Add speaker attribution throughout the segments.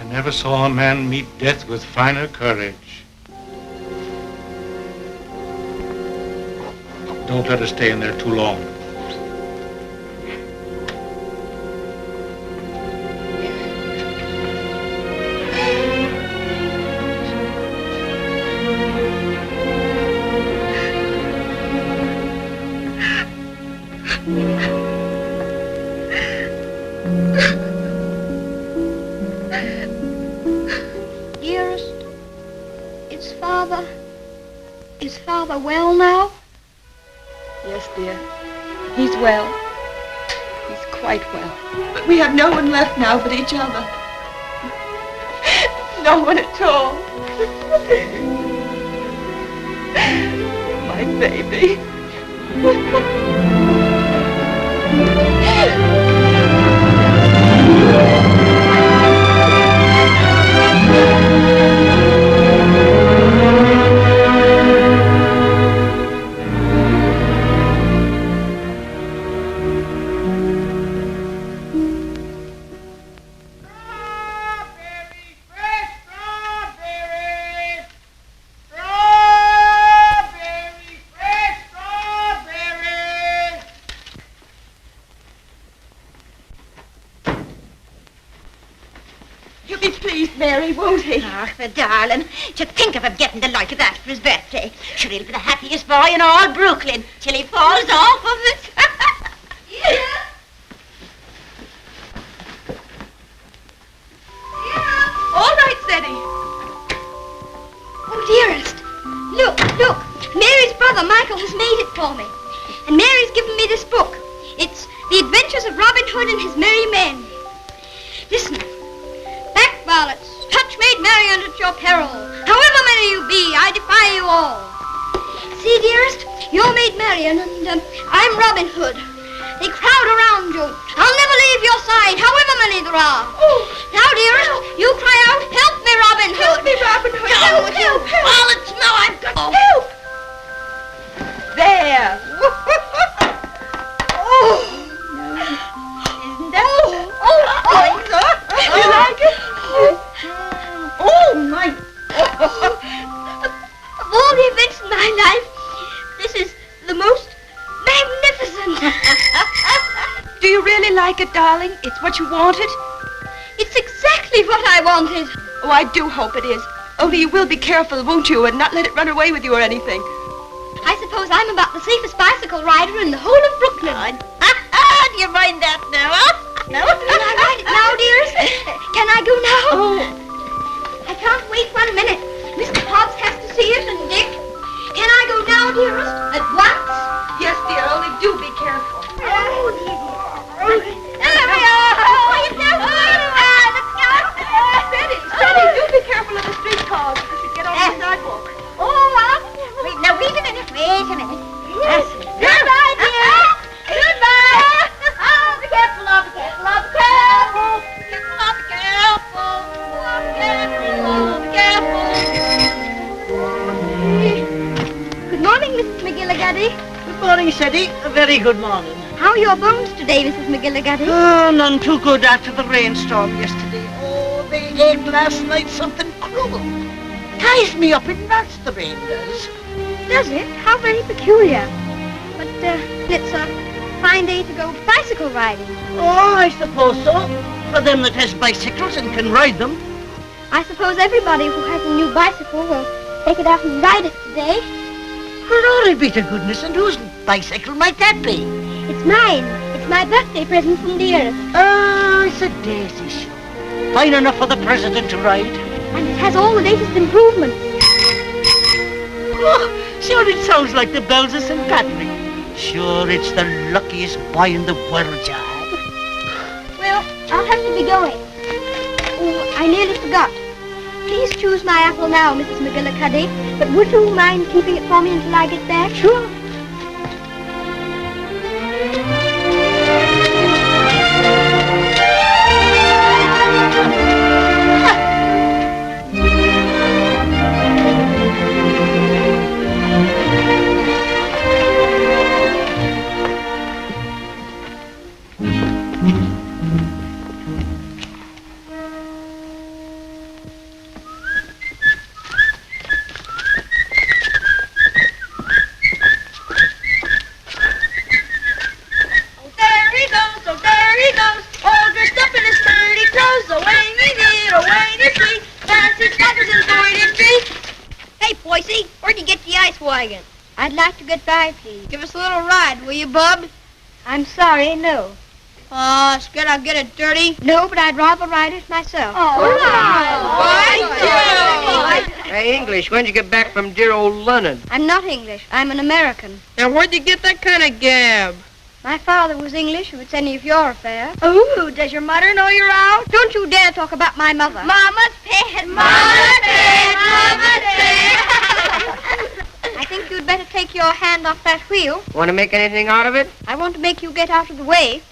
Speaker 1: never saw a man meet death with finer courage. Don't let her stay in there too long.
Speaker 2: Is Father well now?
Speaker 3: Yes, dear. He's well. He's quite well. But we have no one left now but each other. No one at all. My baby. Mary, won't he?
Speaker 4: Ach, the darling. To think of him getting the like of that for his birthday. Sure, he'll be the happiest boy in all Brooklyn till he falls off of it. Yeah.
Speaker 3: All right, Steady.
Speaker 2: Oh, dearest. Look. Mary's brother, Michael, has made it for me. And Mary's given me this book. It's The Adventures of Robin Hood and His Merry Men. Listen. Back varlets, touch maid Marian at your peril. However many you be, I defy you all. See, dearest, you're maid Marian and I'm Robin Hood. They crowd around you. I'll never leave your side, however many there are. Oh. Now, dearest, you cry out, help me, Robin Hood.
Speaker 3: Help me, Robin Hood.
Speaker 2: Help.
Speaker 4: Varlets, no, I've got...
Speaker 2: Oh. Help.
Speaker 3: There. Oh.
Speaker 4: Isn't that...
Speaker 3: You like it?
Speaker 4: Oh, my...
Speaker 2: Of all the events in my life, this is the most magnificent.
Speaker 3: Do you really like it, darling? It's what you wanted?
Speaker 2: It's exactly what I wanted.
Speaker 3: Oh, I do hope it is. Only you will be careful, won't you, and not let it run away with you or anything.
Speaker 2: I suppose I'm about the safest bicycle rider in the whole of Brooklyn.
Speaker 4: Do you mind that now, huh? No?
Speaker 2: Can I ride it now, dearest? Can I go now?
Speaker 3: Oh.
Speaker 2: I can't wait 1 minute. Mr. Hobbs has to see it, and Dick. Can I go now, dearest? At once?
Speaker 3: Yes, dear, only do be careful.
Speaker 2: Oh, dear. There we are. Let's go.
Speaker 3: Steady, do be careful of the streetcars if you should get on the sidewalk.
Speaker 4: Wait a minute. Yes.
Speaker 2: Goodbye, dear. Goodbye.
Speaker 4: Oh, be careful, be careful, be careful. Be careful.
Speaker 2: Good morning, Mrs. McGillicuddy.
Speaker 5: Good morning, Sadie. A very good morning.
Speaker 2: How are your bones today, Mrs. McGillicuddy?
Speaker 5: Oh, none too good after the rainstorm yesterday. Oh, they ate last night something cruel. Ties me up in knots, the rain does.
Speaker 2: Does it? How very peculiar. But it's a fine day to go bicycle riding.
Speaker 5: Oh, I suppose so. For them that has bicycles and can ride them.
Speaker 2: I suppose everybody who has a new bicycle will take it out and ride it today.
Speaker 5: Glory be to goodness, and whose bicycle might that be?
Speaker 2: It's mine. It's my birthday present from dearest.
Speaker 5: Oh, it's a daisy show. Fine enough for the president to ride.
Speaker 2: And it has all the latest improvements.
Speaker 5: Oh, sure it sounds like the bells of St. Patrick. Sure, it's the luckiest boy in the world, John.
Speaker 2: Well, I'll have to be going. Oh, I nearly forgot. Please choose my apple now, Mrs. McGillicuddy. But would you mind keeping it for me until I get back?
Speaker 5: Sure.
Speaker 2: Mrs. Ferguson's for it, Ipsy. Hey, Boise, where'd you get the ice wagon? I'd like to get by, please. Give us a little ride, will you, Bub? I'm sorry, no. Scared I'll get it dirty? No, but I'd rather ride it myself.
Speaker 6: Hey, English, when'd you get back from dear old London?
Speaker 2: I'm not English. I'm an American.
Speaker 7: Now, where'd you get that kind of gab?
Speaker 2: My father was English, if it's any of your affair. Oh, does your mother know you're out? Don't you dare talk about my mother. Mama's pet, Mama's pet, Mama's pet. I think you'd better take your hand off that wheel.
Speaker 6: Want to make anything out of it?
Speaker 2: I want to make you get out of the way.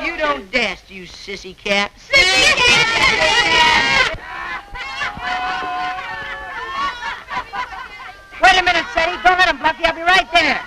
Speaker 6: You don't dast, you sissy cat. Wait a minute, Sadie. Don't let him bluff you. I'll be right there.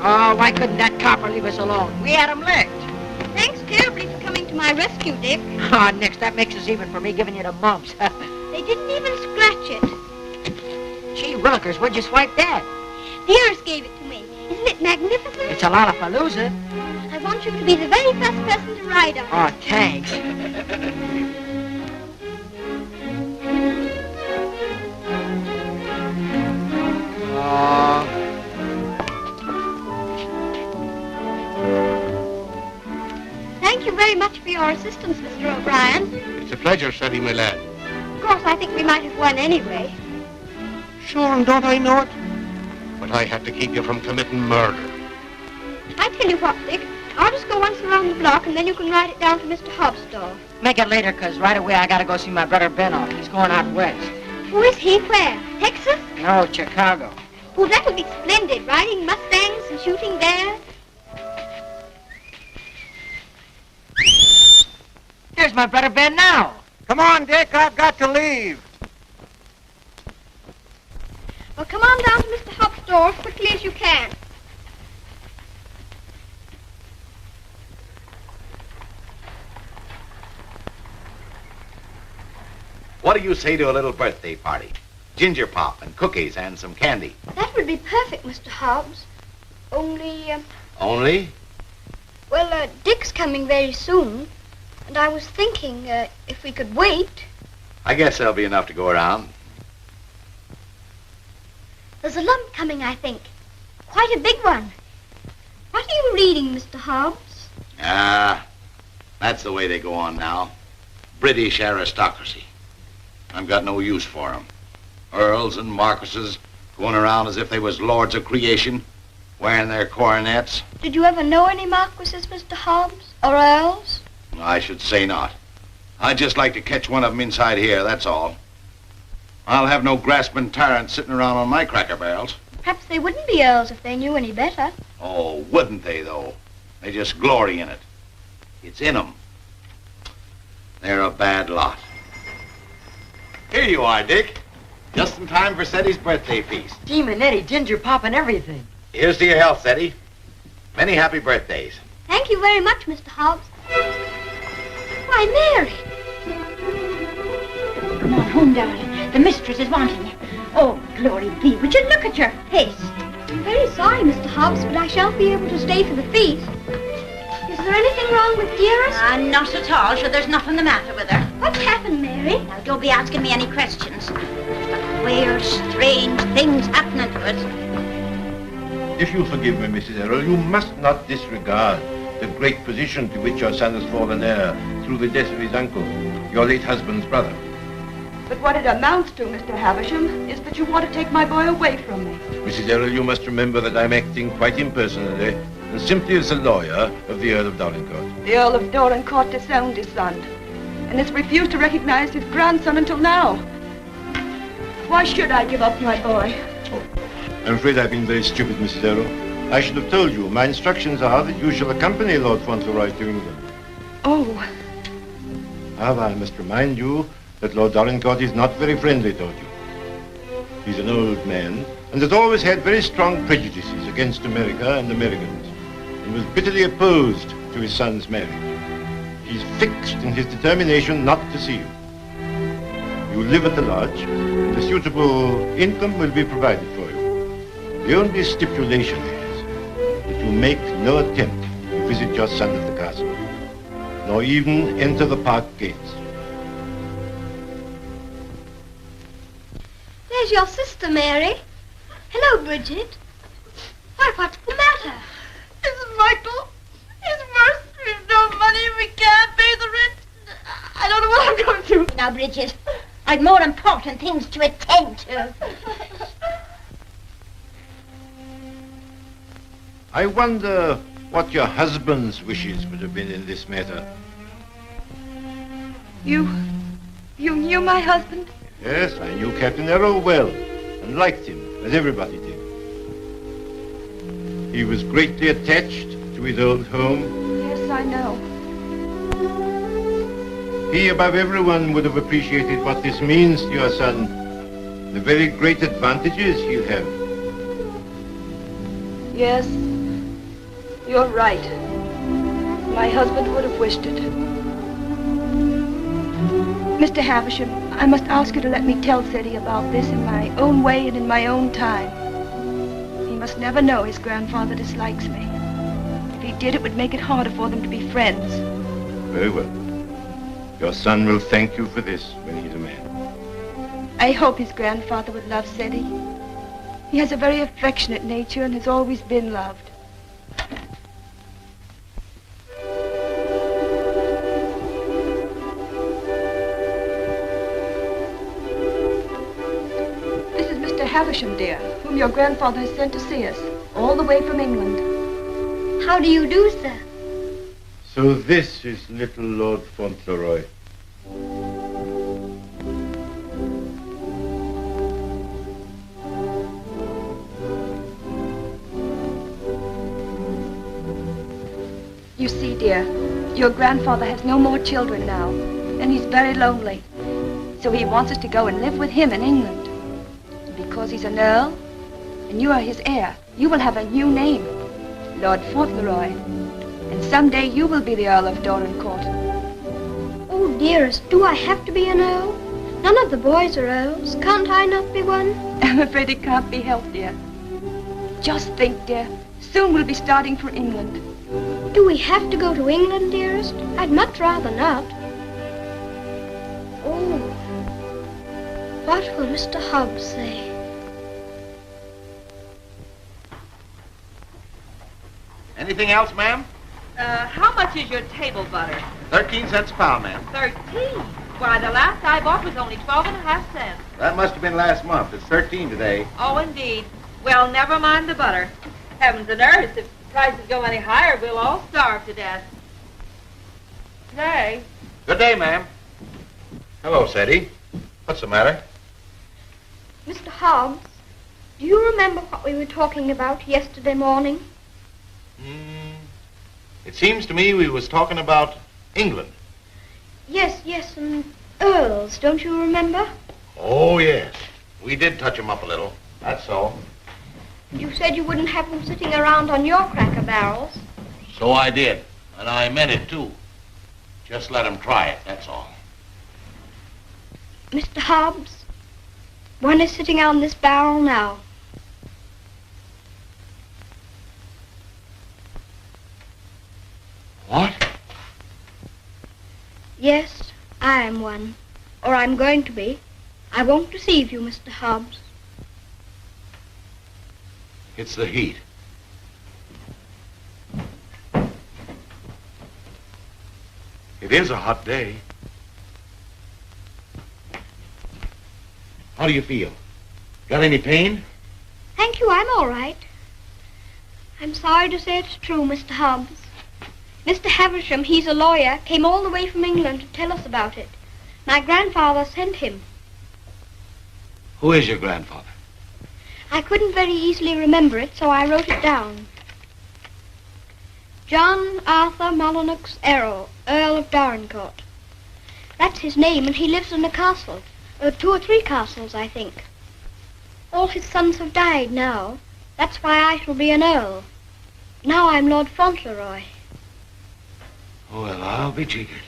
Speaker 5: Oh, why couldn't that copper leave us alone? We had him licked.
Speaker 2: Thanks terribly for coming to my rescue, Dick.
Speaker 5: Ah, Nix, that makes us even for me giving you the mumps.
Speaker 2: They didn't even scratch it.
Speaker 5: Gee, Runkers, where'd you swipe that?
Speaker 2: Dearest gave it to me. Isn't it magnificent?
Speaker 5: It's a lot of palooza.
Speaker 2: I want you to be the very first person to ride on it.
Speaker 5: Oh, thanks.
Speaker 2: Thank you very much for your assistance, Mr. O'Brien.
Speaker 1: It's a pleasure, Freddie, my lad.
Speaker 2: Of course, I think we might have won anyway.
Speaker 1: Sure, and don't I know it? But I had to keep you from committing murder.
Speaker 2: I tell you what, Dick, I'll just go once around the block and then you can ride it down to Mr. Hobbs' store.
Speaker 5: Make it later, 'cause right away I gotta go see my brother Ben off. He's going out west.
Speaker 2: Who is he? Where? Texas?
Speaker 5: No, Chicago.
Speaker 2: Oh, that would be splendid, riding Mustangs and shooting there.
Speaker 5: Here's my brother Ben now.
Speaker 6: Come on, Dick. I've got to leave.
Speaker 2: Well, come on down to Mr. Hobbs' store as quickly as you can.
Speaker 8: What do you say to a little birthday party? Ginger pop and cookies and some candy.
Speaker 2: That would be perfect, Mr. Hobbs. Only,
Speaker 8: Only?
Speaker 2: well, Dick's coming very soon. And I was thinking, if we could wait.
Speaker 8: I guess there'll be enough to go around.
Speaker 2: There's a lump coming, I think. Quite a big one. What are you reading, Mr. Hobbs?
Speaker 8: That's the way they go on now. British aristocracy. I've got no use for 'em. Earls and marquises going around as if they was lords of creation, wearing their coronets.
Speaker 2: Did you ever know any marquises, Mr. Hobbs? Or earls?
Speaker 8: I should say not. I'd just like to catch one of 'em inside here, that's all. I'll have no grasping tyrants sitting around on my cracker barrels.
Speaker 2: Perhaps they wouldn't be earls if they knew any better.
Speaker 8: Oh, wouldn't they, though? They just glory in it. It's in 'em. They're a bad lot. Here you are, Dick. Just in time for Seddy's birthday feast.
Speaker 5: Gee, Manetti, ginger pop and everything.
Speaker 8: Here's to your health, Seddy. Many happy birthdays.
Speaker 2: Thank you very much, Mr. Hobbs. Why, Mary.
Speaker 4: Come on home, darling. The mistress is wanting you. Oh, glory be. Would you look at your face?
Speaker 2: I'm very sorry, Mr. Hobbs, but I shan't be able to stay for the feast. Is there anything wrong with Dearest?
Speaker 4: Not at all. Sure, there's nothing the matter with her.
Speaker 2: What's happened, Mary?
Speaker 4: Now, don't be asking me any questions. There's the queer, strange things happening to us.
Speaker 9: If you'll forgive me, Mrs. Errol, you must not disregard the great position to which your son has fallen heir through the death of his uncle, your late husband's brother.
Speaker 3: But what it amounts to, Mr. Havisham, is that you want to take my boy away from me.
Speaker 9: Mrs. Errol, you must remember that I'm acting quite impersonally and simply as the lawyer of the Earl of Dorincourt.
Speaker 3: The Earl of Dorincourt disowned his son and has refused to recognize his grandson until now. Why should I give up my boy?
Speaker 9: I'm afraid I've been very stupid, Mrs. Errol. I should have told you. My instructions are that you shall accompany Lord Fauntleroy to England.
Speaker 3: Oh.
Speaker 9: However, I must remind you that Lord Dorincourt is not very friendly toward you. He's an old man and has always had very strong prejudices against America and Americans and was bitterly opposed to his son's marriage. He's fixed in his determination not to see you. You live at the lodge and a suitable income will be provided for you. The only stipulation is that you make no attempt to visit your son at the castle, nor even enter the park gates.
Speaker 2: There's your sister, Mary. Hello, Bridget. Why, what's the matter?
Speaker 4: Mrs. Michael, it's worse. We've no money. We can't pay the rent. I don't know what I'm going to do. Now, Bridget, I've more important things to attend to.
Speaker 9: I wonder what your husband's wishes would have been in this matter.
Speaker 3: You knew my husband?
Speaker 9: Yes, I knew Captain Errol well and liked him, as everybody did. He was greatly attached to his old home.
Speaker 3: Yes, I know.
Speaker 9: He, above everyone, would have appreciated what this means to your son, the very great advantages he'll have.
Speaker 3: Yes, you're right. My husband would have wished it. Mr. Havisham, I must ask you to let me tell Freddie about this in my own way and in my own time. He must never know his grandfather dislikes me. If he did, it would make it harder for them to be friends.
Speaker 9: Very well. Your son will thank you for this when he's a man.
Speaker 3: I hope his grandfather would love Freddie. He has a very affectionate nature and has always been loved. Havisham, dear, whom your grandfather has sent to see us, all the way from England.
Speaker 2: How do you do, sir?
Speaker 9: So this is little Lord Fauntleroy.
Speaker 3: You see, dear, your grandfather has no more children now, and he's very lonely. So he wants us to go and live with him in England. Because he's an earl, and you are his heir, you will have a new name, Lord Fauntleroy. And someday you will be the Earl of Dorincourt.
Speaker 2: Oh, dearest, do I have to be an earl? None of the boys are earls. Can't I not be one?
Speaker 3: I'm afraid it can't be helped, dear. Just think, dear, soon we'll be starting for England.
Speaker 2: Do we have to go to England, dearest? I'd much rather not. Oh, what will Mr. Hobbs say?
Speaker 8: Anything else, ma'am?
Speaker 7: How much is your table butter?
Speaker 8: 13 cents a pound, ma'am.
Speaker 7: 13. Why, the last I bought was only 12.5 cents.
Speaker 8: That must have been last month. It's 13 today.
Speaker 7: Oh, indeed. Well, never mind the butter. Heavens and earth, if prices go any higher, we'll all starve to death. Today.
Speaker 8: Good day, ma'am. Hello, Sadie. What's the matter?
Speaker 2: Mr. Hobbs, do you remember what we were talking about yesterday morning?
Speaker 8: It seems to me we was talking about England.
Speaker 2: Yes, and earls, don't you remember?
Speaker 8: Oh, yes. We did touch 'em up a little. That's so.
Speaker 2: You said you wouldn't have them sitting around on your cracker barrels.
Speaker 8: So I did. And I meant it, too. Just let 'em try it, that's all.
Speaker 2: Mr. Hobbs, one is sitting on this barrel now.
Speaker 8: What?
Speaker 2: Yes, I am one. Or I'm going to be. I won't deceive you, Mr. Hobbs.
Speaker 8: It's the heat.
Speaker 10: It is a hot day. How do you feel? Got any pain?
Speaker 2: Thank you, I'm all right. I'm sorry to say it's true, Mr. Hobbs. Mr. Havisham, he's a lawyer, came all the way from England to tell us about it. My grandfather sent him.
Speaker 10: Who is your grandfather?
Speaker 2: I couldn't very easily remember it, so I wrote it down. John Arthur Molyneux Errol, Earl of Dorincourt. That's his name, and he lives in a castle. 2 or 3 castles, I think. All his sons have died now. That's why I shall be an earl. Now I'm Lord Fauntleroy.
Speaker 10: Well, I'll be jiggered.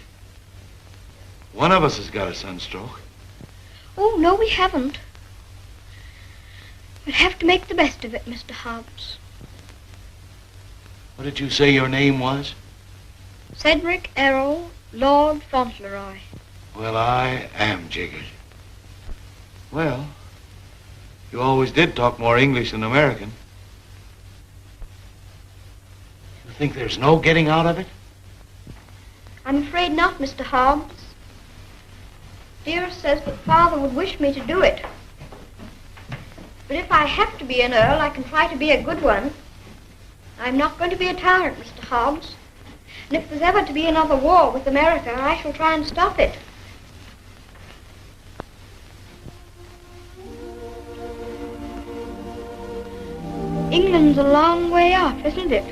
Speaker 10: One of us has got a sunstroke.
Speaker 2: Oh, no, we haven't. We'll have to make the best of it, Mr. Hobbs.
Speaker 10: What did you say your name was?
Speaker 2: Cedric Errol, Lord Fauntleroy.
Speaker 10: Well, I am jiggered. Well, you always did talk more English than American. You think there's no getting out of it?
Speaker 2: I'm afraid not, Mr. Hobbs. Dearest says that Father would wish me to do it. But if I have to be an earl, I can try to be a good one. I'm not going to be a tyrant, Mr. Hobbs. And if there's ever to be another war with America, I shall try and stop it. England's a long way off, isn't it?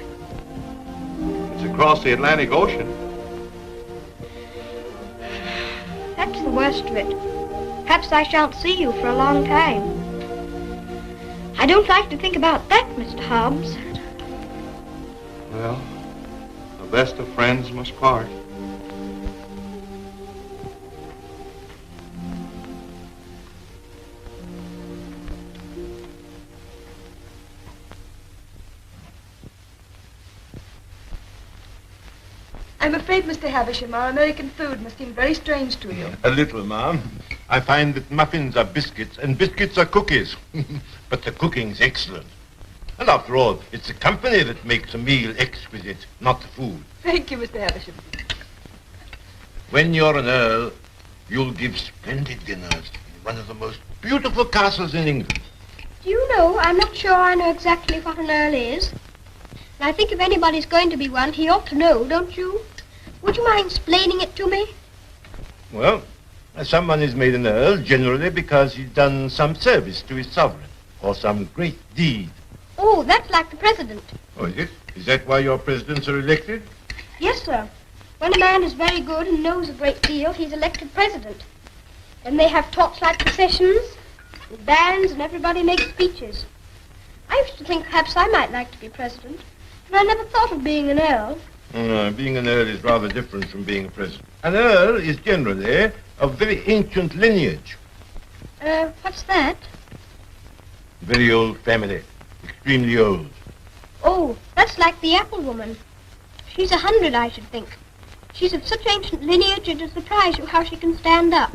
Speaker 1: It's across the Atlantic Ocean.
Speaker 2: That's the worst of it. Perhaps I shan't see you for a long time. I don't like to think about that, Mr. Hobbs.
Speaker 1: Well, the best of friends must part.
Speaker 3: I'm afraid, Mr. Havisham, our American food must seem very strange to you.
Speaker 9: A little, ma'am. I find that muffins are biscuits and biscuits are cookies. But the cooking's excellent. And after all, it's the company that makes a meal exquisite, not the food.
Speaker 3: Thank you, Mr. Havisham.
Speaker 9: When you're an earl, you'll give splendid dinners in one of the most beautiful castles in England.
Speaker 2: Do you know, I'm not sure I know exactly what an earl is. And I think if anybody's going to be one, he ought to know, don't you? Would you mind explaining it to me?
Speaker 9: Well, someone is made an earl generally because he's done some service to his sovereign or some great deed.
Speaker 2: Oh, that's like the president.
Speaker 9: Oh, is it? Is that why your presidents are elected?
Speaker 2: Yes, sir. When a man is very good and knows a great deal, he's elected president. And they have torchlight processions, and bands, and everybody makes speeches. I used to think perhaps I might like to be president, but I never thought of being an earl.
Speaker 9: Being an earl is rather different from being a president. An earl is generally of very ancient lineage.
Speaker 2: What's that?
Speaker 9: Very old family. Extremely old.
Speaker 2: Oh, that's like the apple woman. She's 100, I should think. She's of such ancient lineage it'll surprise you how she can stand up.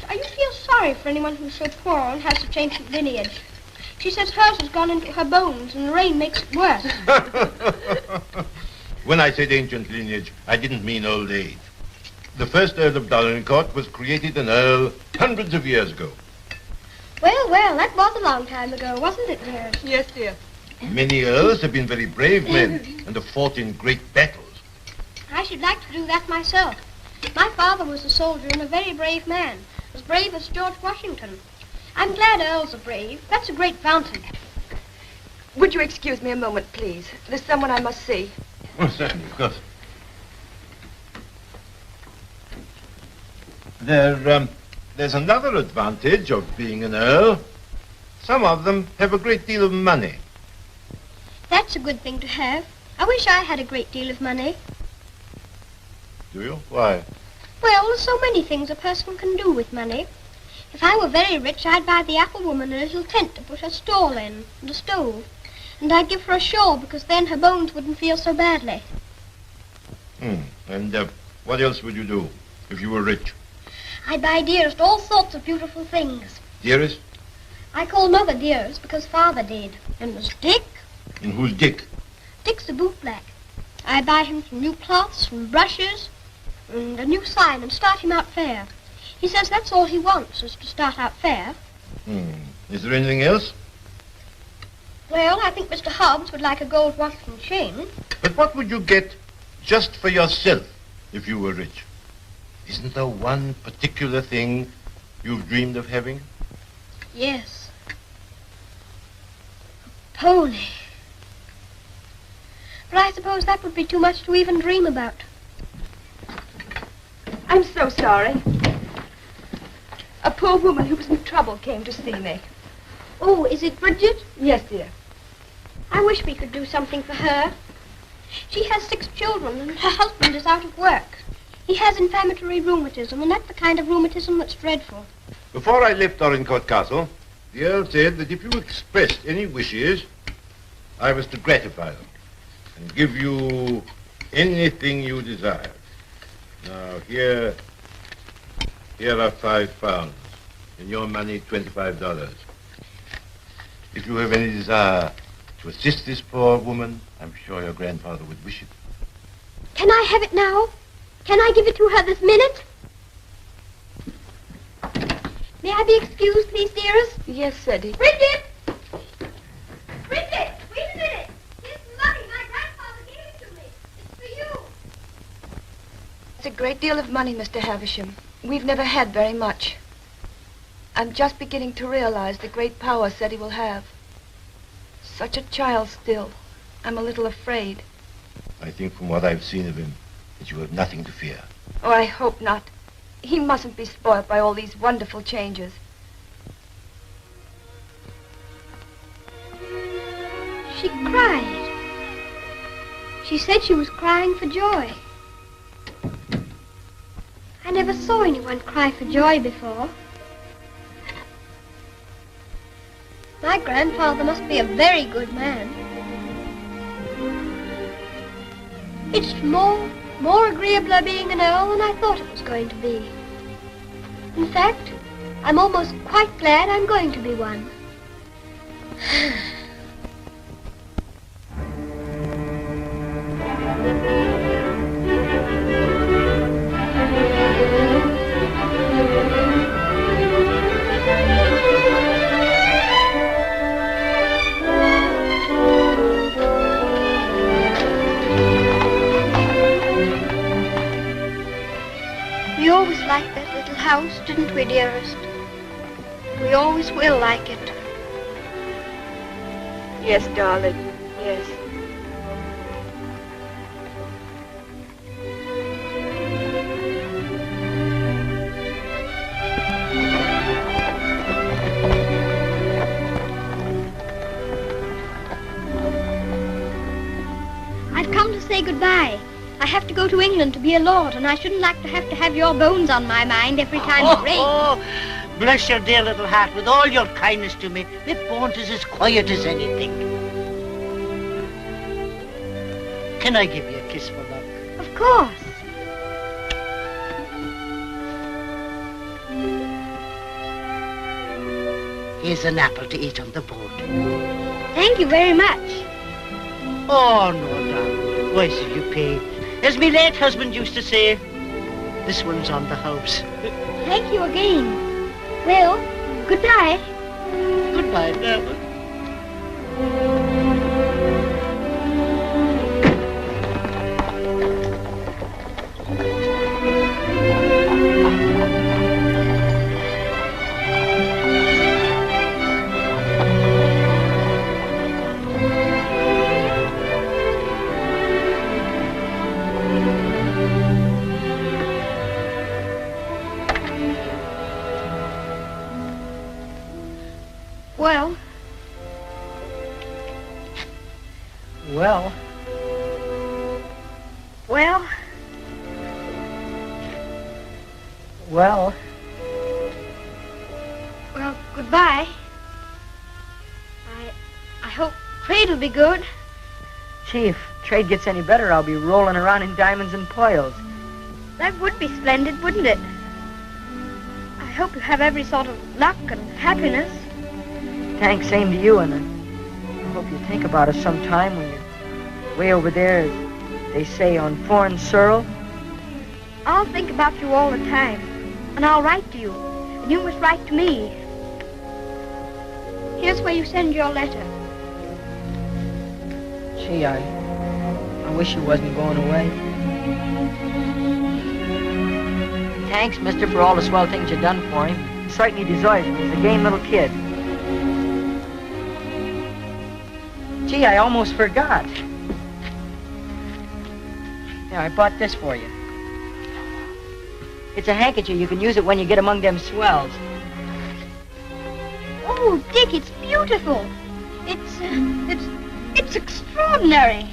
Speaker 2: I used to feel sorry for anyone who's so poor and has such ancient lineage. She says hers has gone into her bones and the rain makes it worse.
Speaker 9: When I said ancient lineage, I didn't mean old age. The first Earl of Dorincourt was created an earl hundreds of years ago.
Speaker 2: Well, that was a long time ago, wasn't it, dear?
Speaker 3: Yes, dear.
Speaker 9: Many earls have been very brave men and have fought in great battles.
Speaker 2: I should like to do that myself. My father was a soldier and a very brave man, as brave as George Washington. I'm glad earls are brave. That's a great advantage.
Speaker 3: Would you excuse me a moment, please? There's someone I must see.
Speaker 9: Oh, certainly, of course. There's another advantage of being an earl. Some of them have a great deal of money.
Speaker 2: That's a good thing to have. I wish I had a great deal of money.
Speaker 9: Do you? Why?
Speaker 2: Well, there's so many things a person can do with money. If I were very rich, I'd buy the apple woman a little tent to put her stall in, and a stove. And I'd give her a shawl, because then her bones wouldn't feel so badly.
Speaker 9: And what else would you do if you were rich?
Speaker 2: I'd buy Dearest all sorts of beautiful things.
Speaker 9: Dearest?
Speaker 2: I call Mother Dearest because Father did. And there's Dick.
Speaker 9: And who's Dick?
Speaker 2: Dick fix the boot black. I buy him some new cloths, some brushes, and a new sign, and start him out fair. He says that's all he wants, is to start out fair.
Speaker 9: Is there anything else?
Speaker 2: Well, I think Mr. Hobbs would like a gold watch and chain.
Speaker 9: But what would you get just for yourself if you were rich? Isn't there one particular thing you've dreamed of having?
Speaker 2: Yes. A pony. But I suppose that would be too much to even dream about.
Speaker 3: I'm so sorry. A poor woman who was in trouble came to see me.
Speaker 2: Oh, is it Bridget?
Speaker 3: Yes, dear.
Speaker 2: I wish we could do something for her. She has 6 children, and her husband is out of work. He has inflammatory rheumatism, and that's the kind of rheumatism that's dreadful.
Speaker 9: Before I left Dorincourt Castle, the Earl said that if you expressed any wishes, I was to gratify them and give you anything you desired. Now, here are 5 pounds. In your money, $25. If you have any desire to assist this poor woman, I'm sure your grandfather would wish it.
Speaker 2: Can I have it now? Can I give it to her this minute? May I be excused, please, dearest?
Speaker 3: Yes, Freddie.
Speaker 2: Bridget! Bridget, wait a minute. Here's some money. My grandfather gave it to me. It's for you.
Speaker 3: It's a great deal of money, Mr. Havisham. We've never had very much. I'm just beginning to realize the great power Freddie will have. Such a child still. I'm a little afraid.
Speaker 9: I think from what I've seen of him, that you have nothing to fear.
Speaker 3: Oh, I hope not. He mustn't be spoiled by all these wonderful changes.
Speaker 2: She cried. She said she was crying for joy. I never saw anyone cry for joy before. My grandfather must be a very good man. It's more agreeable being an earl than I thought it was going to be. In fact, I'm almost quite glad I'm going to be one. We always liked that little house, didn't we, dearest? We always will like it.
Speaker 3: Yes, darling. Yes.
Speaker 2: I've come to say goodbye. I have to go to England to be a lord, and I shouldn't like to have your bones on my mind every time it rains.
Speaker 5: Oh, bless your dear little heart, with all your kindness to me, my bones is as quiet as anything. Can I give you a kiss for luck?
Speaker 2: Of course.
Speaker 5: Here's an apple to eat on the boat.
Speaker 2: Thank you very much.
Speaker 5: Oh, no, darling. Why should you pay? As my late husband used to say, this one's on the house.
Speaker 2: Thank you again. Well, goodbye.
Speaker 5: Goodbye, darling.
Speaker 2: Well,
Speaker 5: Well,
Speaker 2: well,
Speaker 5: well,
Speaker 2: well, goodbye. I hope trade'll be good.
Speaker 7: Gee, if trade gets any better, I'll be rolling around in diamonds and pearls.
Speaker 2: That would be splendid, wouldn't it? I hope you have every sort of luck and happiness.
Speaker 7: Thanks, same to you, and I hope you think about us sometime when you're
Speaker 6: Way over there, as they say, on foreign soil.
Speaker 2: I'll think about you all the time, and I'll write to you, and you must write to me. Here's where you send your letter.
Speaker 6: Gee, I wish you wasn't going away. Thanks, mister, for all the swell things you've done for him. He certainly deserves it. He's a game little kid. Gee, I almost forgot. Here, I bought this for you. It's a handkerchief. You can use it when you get among them swells.
Speaker 2: Oh, Dick, it's beautiful. It's extraordinary.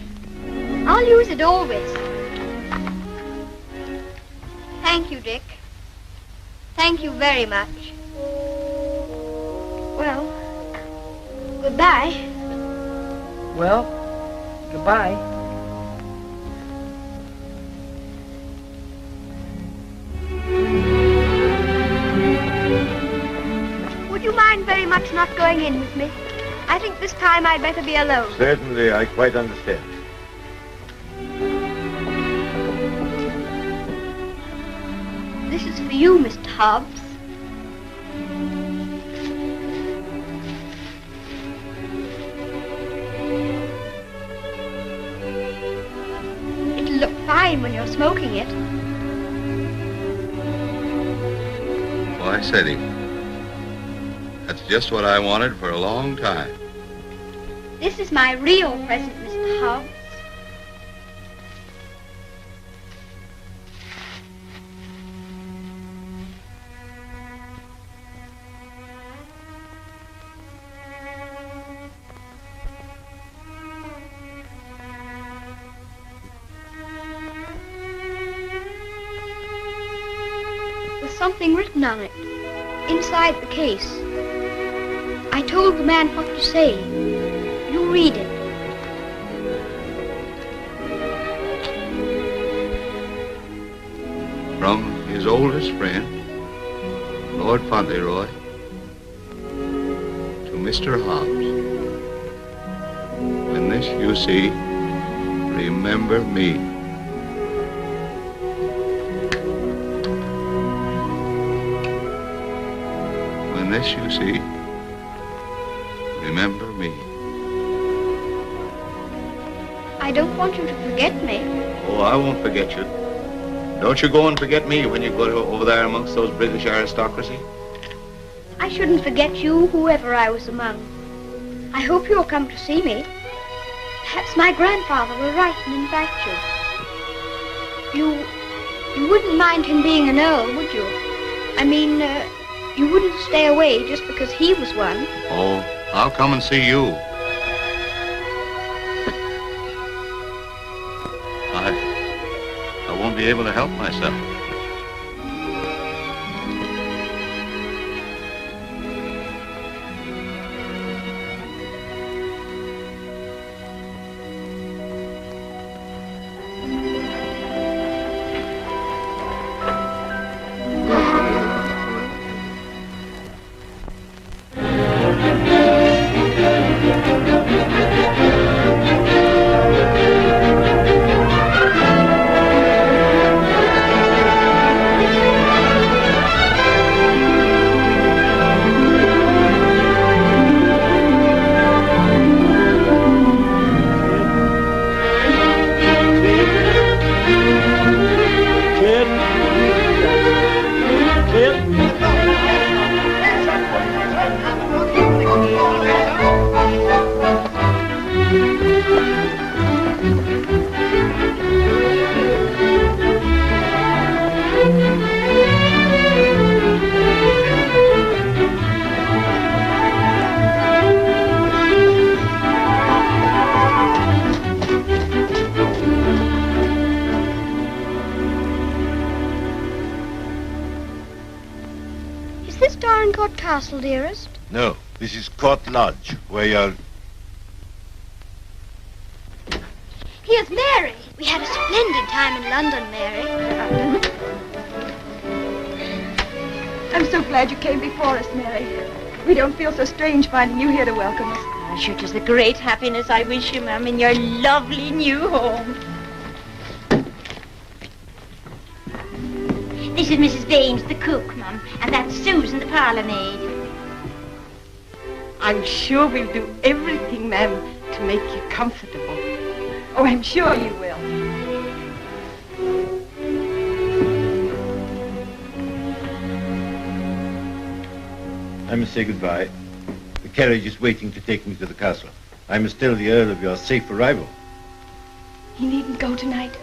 Speaker 2: I'll use it always. Thank you, Dick. Thank you very much. Well, goodbye.
Speaker 6: Well, goodbye.
Speaker 2: Would you mind very much not going in with me? I think this time I'd better be alone.
Speaker 9: Certainly, I quite understand.
Speaker 2: This is for you, Mr. Hobbs. It'll look fine when you're smoking it.
Speaker 11: Why, Sadie, that's just what I wanted for a long time.
Speaker 2: This is my real present, Mr. Hobbs. There's something written on it, inside the case. I told the man what to say. You read it.
Speaker 11: From his oldest friend, Lord Fauntleroy, to Mr. Hobbs. When this you see, remember me. When this you see, remember me.
Speaker 2: I don't want you to forget me.
Speaker 11: Oh, I won't forget you. Don't you go and forget me when you go over there amongst those British aristocracy.
Speaker 2: I shouldn't forget you, whoever I was among. I hope you'll come to see me. Perhaps my grandfather will write and invite you. You wouldn't mind him being an earl, would you? I mean, you wouldn't stay away just because he was one.
Speaker 11: Oh, I'll come and see you. I won't be able to help myself.
Speaker 2: Castle, dearest?
Speaker 9: No, this is Court Lodge, where you're...
Speaker 2: Here's Mary. We had a splendid time in London, Mary.
Speaker 3: I'm so glad you came before us, Mary. We don't feel so strange finding you here to welcome us.
Speaker 4: Oh, sure, 'tis a great happiness I wish you, ma'am, in your lovely new home. This is Mrs. Baines, the cook, ma'am, and that's Susan, the parlour maid.
Speaker 3: I'm sure we'll do everything, ma'am, to make you comfortable. Oh, I'm sure you will.
Speaker 9: I must say goodbye. The carriage is waiting to take me to the castle. I must tell the Earl of your safe arrival.
Speaker 3: He needn't go tonight.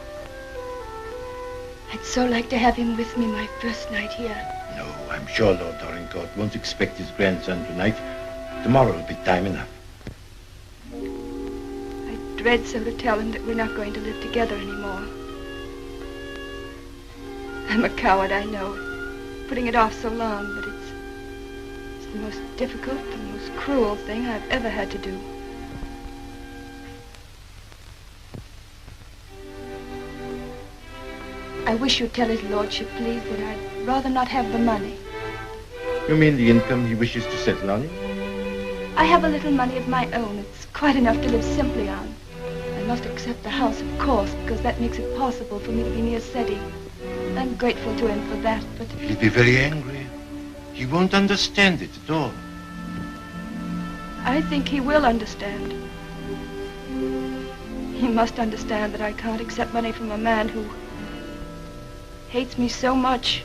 Speaker 3: I'd so like to have him with me my first night here.
Speaker 9: No, I'm sure Lord Dorincourt won't expect his grandson tonight. Tomorrow will be time enough.
Speaker 3: I dread so to tell him that we're not going to live together anymore. I'm a coward, I know, putting it off so long, but it's the most difficult, the most cruel thing I've ever had to do. I wish you'd tell his lordship, please, that I'd rather not have the money.
Speaker 9: You mean the income he wishes to settle on?
Speaker 3: I have a little money of my own. It's quite enough to live simply on. I must accept the house, of course, because that makes it possible for me to be near Seti. I'm grateful to him for that, but...
Speaker 9: He'll be very angry. He won't understand it at all.
Speaker 3: I think he will understand. He must understand that I can't accept money from a man who hates me so much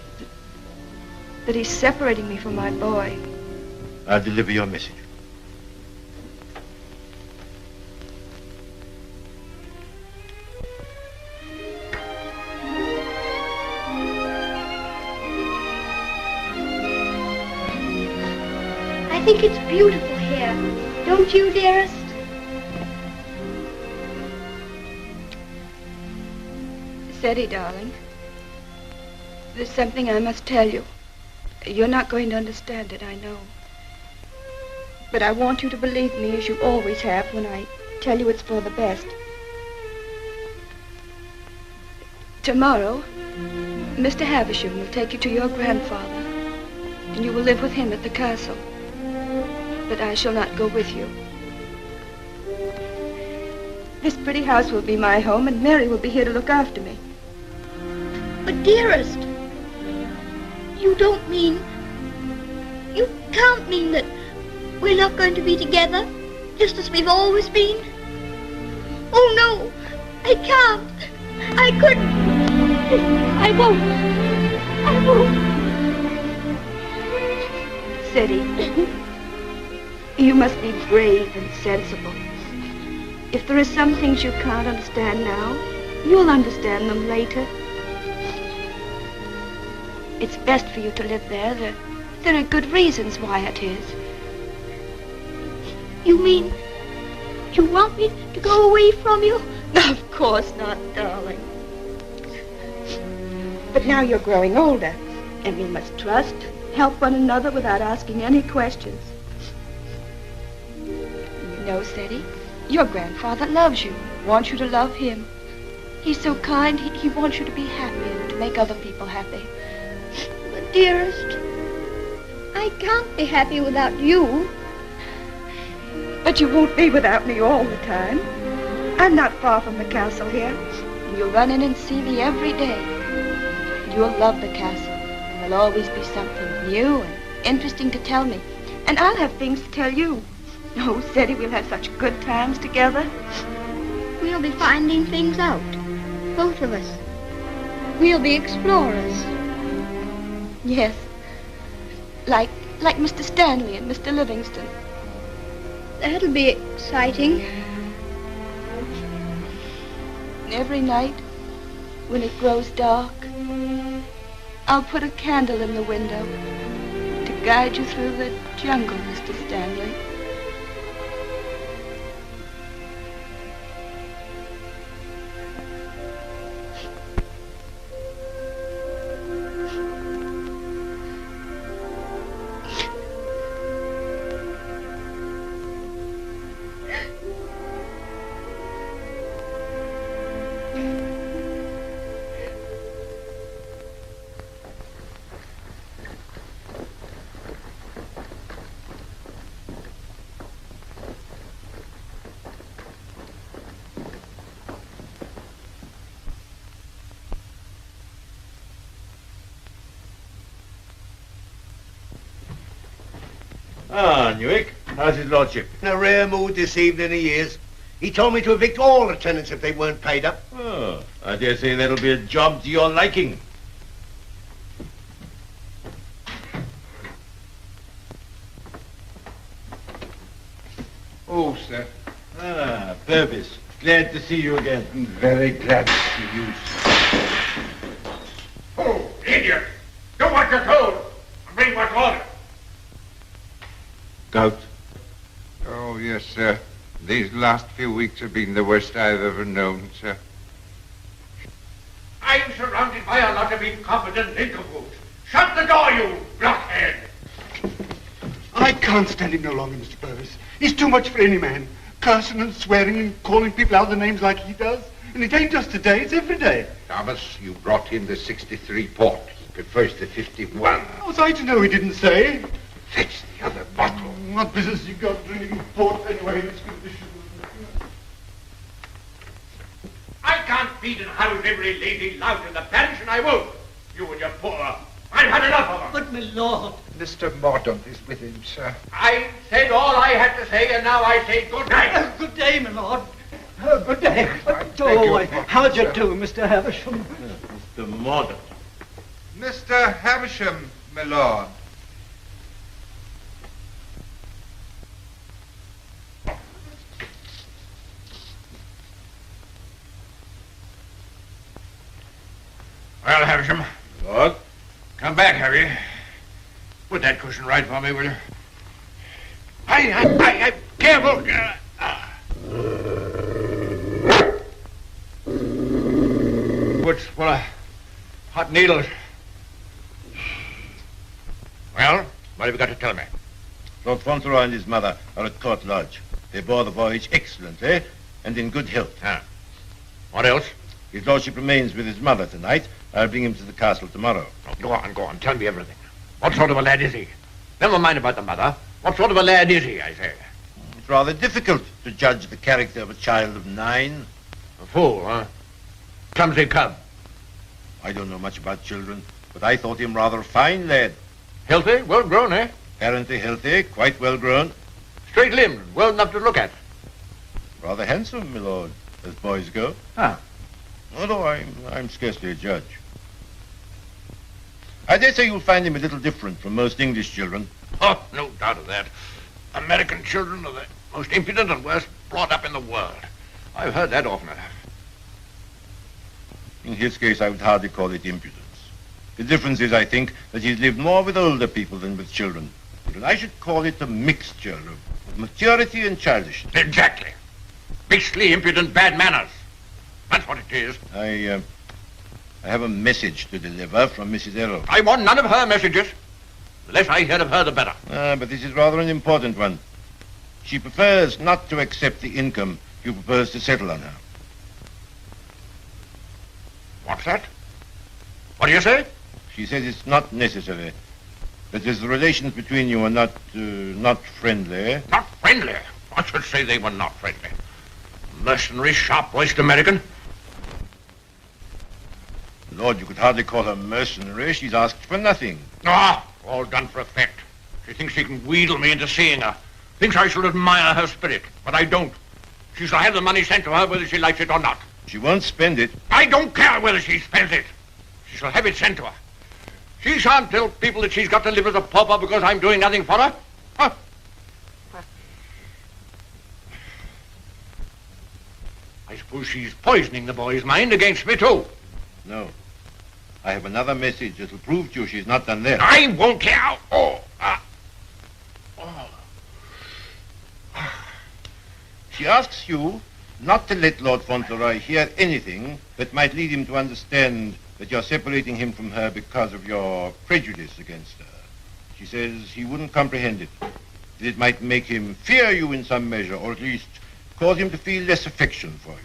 Speaker 3: that he's separating me from my boy.
Speaker 9: I'll deliver your message.
Speaker 2: I think it's beautiful here. Don't you, dearest?
Speaker 3: Seti, darling, there's something I must tell you. You're not going to understand it, I know. But I want you to believe me, as you always have, when I tell you it's for the best. Tomorrow, Mr. Havisham will take you to your grandfather, and you will live with him at the castle. But I shall not go with you. This pretty house will be my home, and Mary will be here to look after me.
Speaker 2: But dearest, you don't mean... You can't mean that we're not going to be together, just as we've always been? Oh, no, I can't. I couldn't. I won't. I won't.
Speaker 3: Seti, you must be brave and sensible. If there are some things you can't understand now, you'll understand them later. It's best for you to live there. There are good reasons why it is.
Speaker 2: You mean you want me to go away from you?
Speaker 3: Of course not, darling. But now you're growing older, and we must trust, help one another without asking any questions. You know, Seti, your grandfather loves you, wants you to love him. He's so kind, he wants you to be happy and to make other people happy.
Speaker 2: But dearest, I can't be happy without you.
Speaker 3: But you won't be without me all the time. I'm not far from the castle here, and you'll run in and see me every day. You'll love the castle, and there'll always be something new and interesting to tell me. And I'll have things to tell you. Oh, Seti, we'll have such good times together.
Speaker 2: We'll be finding things out, both of us. We'll be explorers.
Speaker 3: Yes, like Mr. Stanley and Mr. Livingston.
Speaker 2: That'll be exciting.
Speaker 3: Every night, when it grows dark, I'll put a candle in the window to guide you through the jungle, Mr. Stanley.
Speaker 9: Ah, Newick, how's his lordship?
Speaker 1: In a rare mood this evening he is. He told me to evict all the tenants if they weren't paid up.
Speaker 9: Oh, I dare say that'll be a job to your liking.
Speaker 10: Oh, sir.
Speaker 9: Ah, Purvis. Glad to see you again.
Speaker 10: I'm very glad to see you, sir.
Speaker 11: Oh, idiot! Do what you're told, and bring what's ordered.
Speaker 9: Gout.
Speaker 10: Oh, yes, sir. These last few weeks have been the worst I've ever known, sir.
Speaker 11: I'm surrounded by a lot of incompetent nincompoops. Shut the door, you blockhead!
Speaker 12: I can't stand him no longer, Mr. Purvis. He's too much for any man. Cursing and swearing and calling people out their names like he does. And it ain't just today, it's every day.
Speaker 10: Thomas, you brought in the 63 port. He prefers the 51.
Speaker 12: How was I to know he didn't say?
Speaker 10: Fetch the other bottle.
Speaker 12: What business you got drinking port anyway in this condition?
Speaker 11: I can't feed and house every lazy lout in the parish, and I won't. You and your poor. I've had enough of them.
Speaker 5: But, my lord...
Speaker 10: Mr. Mordaunt is with him, sir.
Speaker 11: I said all I had to say, and now I say good night.
Speaker 5: Good day, my lord. Good day.
Speaker 12: How'd you do, Mr. Havisham?
Speaker 9: Mr. Mordaunt.
Speaker 10: Mr. Havisham, my lord.
Speaker 11: Well, Havisham,
Speaker 9: Lord?
Speaker 11: come back, have you? Put that cushion right for me, will you? Careful! What's full of hot needles? Well, what have you got to tell me?
Speaker 9: Lord Fauntleroy and his mother are at Court Lodge. They bore the voyage excellently and in good health.
Speaker 11: Ah. What else?
Speaker 9: His lordship remains with his mother tonight. I'll bring him to the castle tomorrow.
Speaker 11: Oh, go on. Tell me everything. What sort of a lad is he? Never mind about the mother. What sort of a lad is he, I say?
Speaker 9: It's rather difficult to judge the character of a child of 9.
Speaker 11: A fool, huh? Clumsy cub.
Speaker 9: I don't know much about children, but I thought him rather a fine lad.
Speaker 11: Healthy, well grown, eh?
Speaker 9: Apparently healthy, quite well grown.
Speaker 11: Straight-limbed, well enough to look at.
Speaker 9: Rather handsome, my lord, as boys go.
Speaker 11: Ah.
Speaker 9: Although I'm scarcely a judge. I dare say you'll find him a little different from most English children.
Speaker 11: Oh, no doubt of that. American children are the most impudent and worst brought up in the world. I've heard that often enough.
Speaker 9: In his case, I would hardly call it impudence. The difference is, I think, that he's lived more with older people than with children. But I should call it a mixture of maturity and childishness.
Speaker 11: Exactly. Beastly, impudent, bad manners. That's what it is.
Speaker 9: I have a message to deliver from Mrs. Errol.
Speaker 11: I want none of her messages. The less I hear of her, the better.
Speaker 9: But this is rather an important one. She prefers not to accept the income you propose to settle on her.
Speaker 11: What's that? What do you say?
Speaker 9: She says it's not necessary. That as the relations between you are not friendly.
Speaker 11: Not friendly? I should say they were not friendly. Mercenary, sharp-voiced American.
Speaker 9: Lord, you could hardly call her mercenary. She's asked for nothing.
Speaker 11: Ah, all done for effect. She thinks she can wheedle me into seeing her. Thinks I shall admire her spirit, but I don't. She shall have the money sent to her whether she likes it or not.
Speaker 9: She won't spend it.
Speaker 11: I don't care whether she spends it. She shall have it sent to her. She shan't tell people that she's got to live as a pauper because I'm doing nothing for her. Huh? I suppose she's poisoning the boy's mind against me, too.
Speaker 9: No. I have another message that'll prove to you she's not done that.
Speaker 11: I won't care.
Speaker 9: She asks you not to let Lord Fauntleroy hear anything that might lead him to understand that you're separating him from her because of your prejudice against her. She says he wouldn't comprehend it. That it might make him fear you in some measure, or at least cause him to feel less affection for you.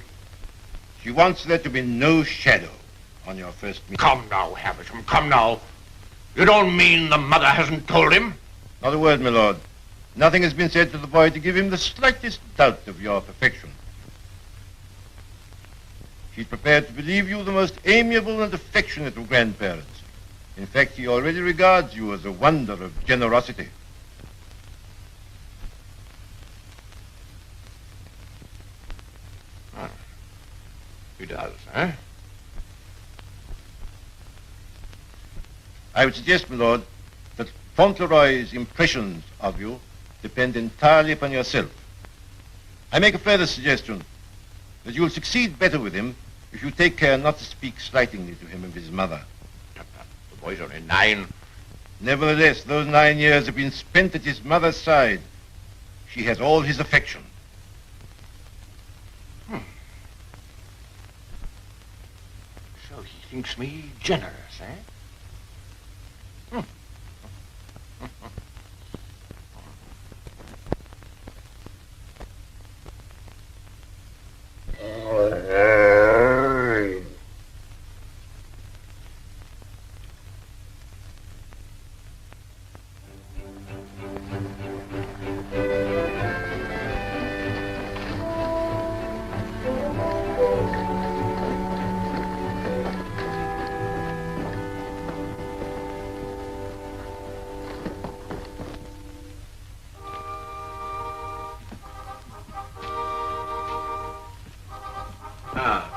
Speaker 9: She wants there to be no shadow on your first meeting.
Speaker 11: Come now, Havisham, come now. You don't mean the mother hasn't told him?
Speaker 9: Not a word, my lord. Nothing has been said to the boy to give him the slightest doubt of your perfection. She's prepared to believe you the most amiable and affectionate of grandparents. In fact, he already regards you as a wonder of generosity.
Speaker 11: He does, eh?
Speaker 9: I would suggest, my lord, that Fauntleroy's impressions of you depend entirely upon yourself. I make a further suggestion, that you will succeed better with him if you take care not to speak slightingly to him of his mother.
Speaker 11: The boy's only 9.
Speaker 9: Nevertheless, those 9 years have been spent at his mother's side. She has all his affection.
Speaker 11: So he thinks me generous, eh?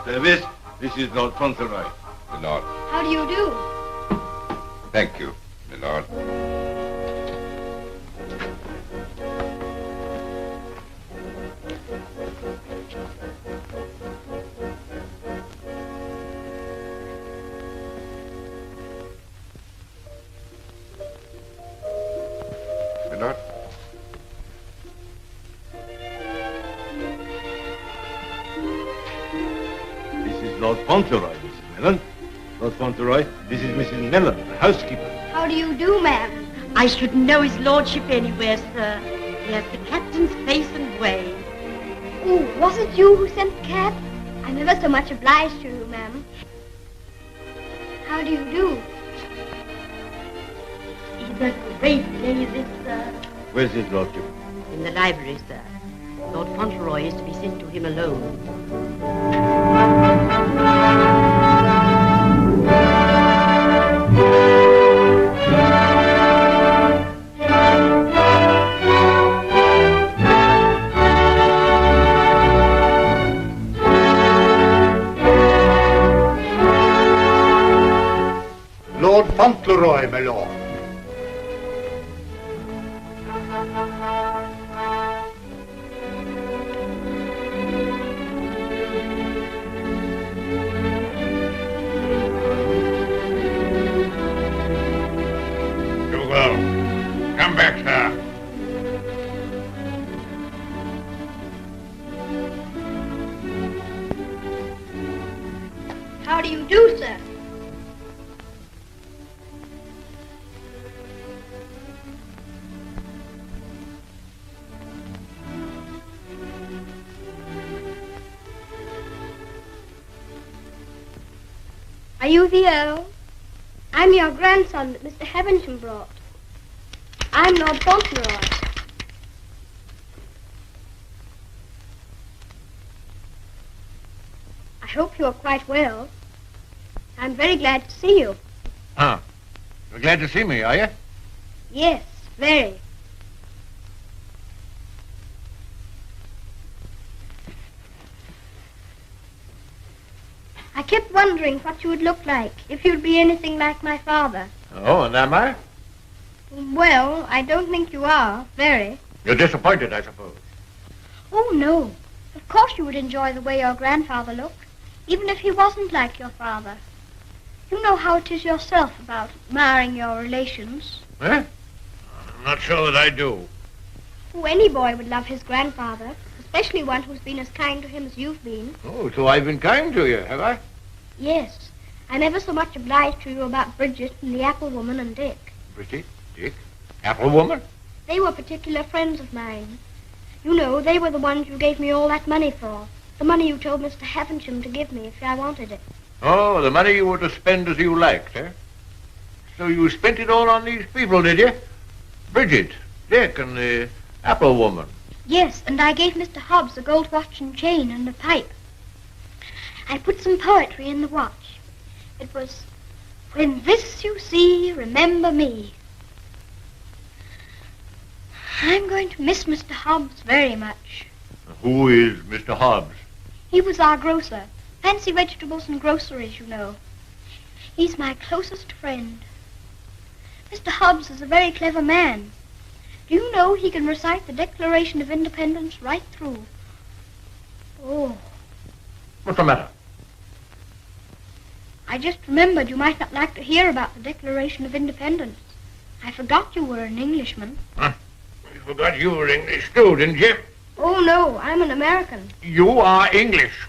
Speaker 9: Service, this is Lord Fauntleroy.
Speaker 13: My lord.
Speaker 2: How do you do?
Speaker 13: Thank you, my lord. My lord.
Speaker 9: Lord Fauntleroy, Mrs. Mellon. Lord Fauntleroy, this is Mrs. Mellon, the housekeeper.
Speaker 2: How do you do, ma'am?
Speaker 4: I shouldn't know his lordship anywhere, sir. He has the captain's face and way.
Speaker 2: Oh, was it you who sent the cab? I'm ever so much obliged to you, ma'am. How do you do?
Speaker 4: It's a great day, this, sir.
Speaker 9: Where's his lordship?
Speaker 4: In the library, sir. Lord Fauntleroy is to be sent to him alone.
Speaker 12: Lord Fauntleroy, my lord.
Speaker 11: Dougal, come back, sir.
Speaker 2: How do you do, sir? Are you the Earl? I'm your grandson that Mr. Havisham brought. I'm Lord Fauntleroy. I hope you are quite well. I'm very glad to see you.
Speaker 11: Ah, you're glad to see me, are you?
Speaker 2: Yes, very. I kept wondering what you would look like if you'd be anything like my father.
Speaker 11: Oh, and am I?
Speaker 2: Well, I don't think you are, very.
Speaker 11: You're disappointed, I suppose.
Speaker 2: Oh, no. Of course you would enjoy the way your grandfather looked, even if he wasn't like your father. You know how it is yourself about admiring your relations.
Speaker 11: Eh? I'm not sure that I do.
Speaker 2: Oh, any boy would love his grandfather, especially one who's been as kind to him as you've been.
Speaker 11: Oh, so I've been kind to you, have I?
Speaker 2: Yes. I'm ever so much obliged to you about Bridget and the apple woman and Dick.
Speaker 11: Bridget, Dick, apple woman?
Speaker 2: They were particular friends of mine. You know, they were the ones you gave me all that money for. The money you told Mr. Havisham to give me if I wanted it.
Speaker 11: Oh, the money you were to spend as you liked, eh? So you spent it all on these people, did you? Bridget, Dick, and the apple woman.
Speaker 2: Yes, and I gave Mr. Hobbs a gold watch and chain and a pipe. I put some poetry in the watch. It was, "When this you see, remember me." I'm going to miss Mr. Hobbs very much.
Speaker 11: Who is Mr. Hobbs?
Speaker 2: He was our grocer. Fancy vegetables and groceries, you know. He's my closest friend. Mr. Hobbs is a very clever man. Do you know he can recite the Declaration of Independence right through? Oh.
Speaker 11: What's the matter?
Speaker 2: I just remembered you might not like to hear about the Declaration of Independence. I forgot you were an Englishman.
Speaker 11: Huh? You forgot you were English too, didn't you?
Speaker 2: Oh, no, I'm an American.
Speaker 11: You are English.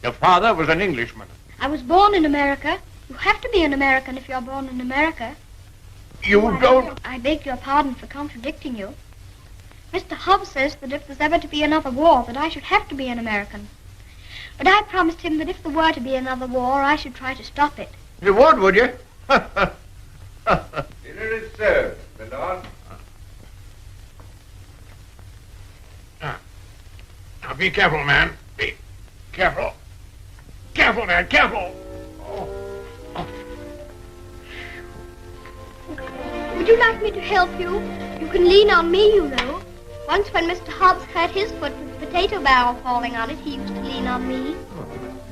Speaker 11: Your father was an Englishman.
Speaker 2: I was born in America. You have to be an American if you're born in America.
Speaker 11: You don't...
Speaker 2: I beg your pardon for contradicting you. Mr. Hobbs says that if there's ever to be another war, that I should have to be an American. But I promised him that if there were to be another war, I should try to stop it.
Speaker 11: You would you?
Speaker 13: Dinner is served, my lord.
Speaker 11: Now, be careful, man. Be careful. Careful, man, careful.
Speaker 2: Would you like me to help you? You can lean on me, you know. Once when Mr. Hobbs hurt his foot with the potato barrel falling on it, he used to lean on me.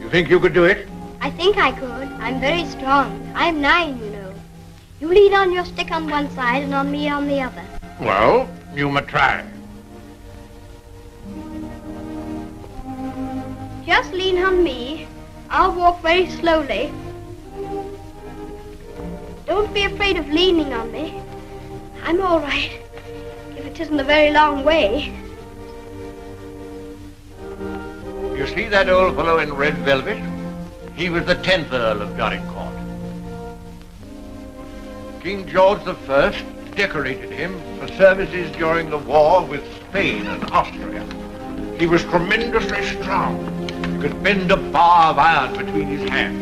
Speaker 11: You think you could do it?
Speaker 2: I think I could. I'm very strong. I'm 9, you know. You lean on your stick on one side and on me on the other.
Speaker 11: Well, you may try.
Speaker 2: Just lean on me. I'll walk very slowly. Don't be afraid of leaning on me. I'm all right, if it isn't a very long way.
Speaker 11: You see that old fellow in red velvet? He was the 10th Earl of Dorincourt. King George I decorated him for services during the war with Spain and Austria. He was tremendously strong. You could bend a bar of iron between his hands.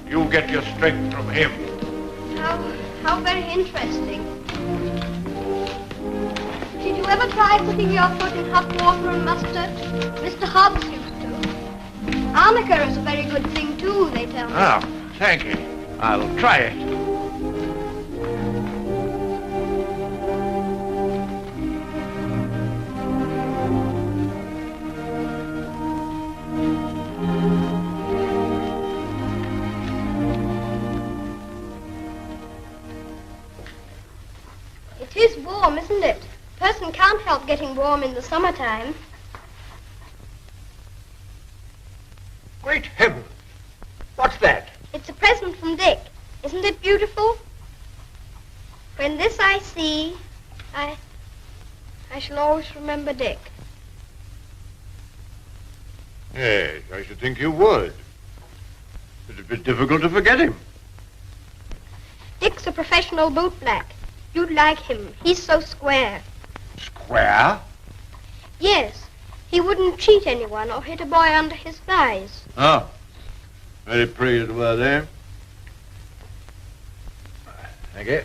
Speaker 11: You get your strength from him.
Speaker 2: How very interesting. Did you ever try putting your foot in hot water and mustard? Mr. Hobbs used to. Arnica is a very good thing, too, they tell me.
Speaker 11: Oh, thank you. I'll try it.
Speaker 2: It is warm, isn't it? A person can't help getting warm in the summertime.
Speaker 11: Great heavens! What's that?
Speaker 2: It's a present from Dick. Isn't it beautiful? When this I see, I shall always remember Dick.
Speaker 11: Yes, I should think you would. It's a bit difficult to forget him.
Speaker 2: Dick's a professional bootblack. You'd like him. He's so square.
Speaker 11: Square?
Speaker 2: Yes. He wouldn't cheat anyone or hit a boy under his thighs.
Speaker 11: Oh. Very pleased with him. Thank you.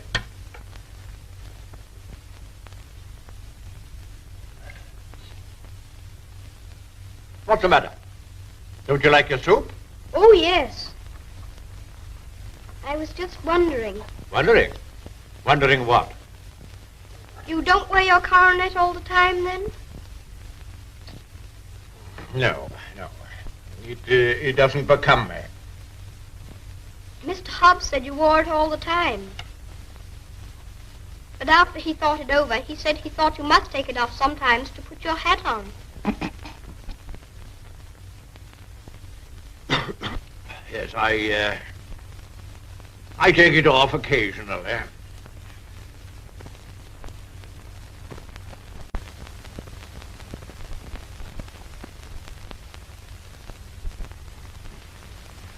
Speaker 11: What's the matter? Don't you like your soup?
Speaker 2: Oh, yes. I was just wondering.
Speaker 11: Wondering? Wondering what?
Speaker 2: You don't wear your coronet all the time, then?
Speaker 11: No. It doesn't become me.
Speaker 2: Mr. Hobbs said you wore it all the time. But after he thought it over, he said he thought you must take it off sometimes to put your hat on.
Speaker 11: Yes, I take it off occasionally.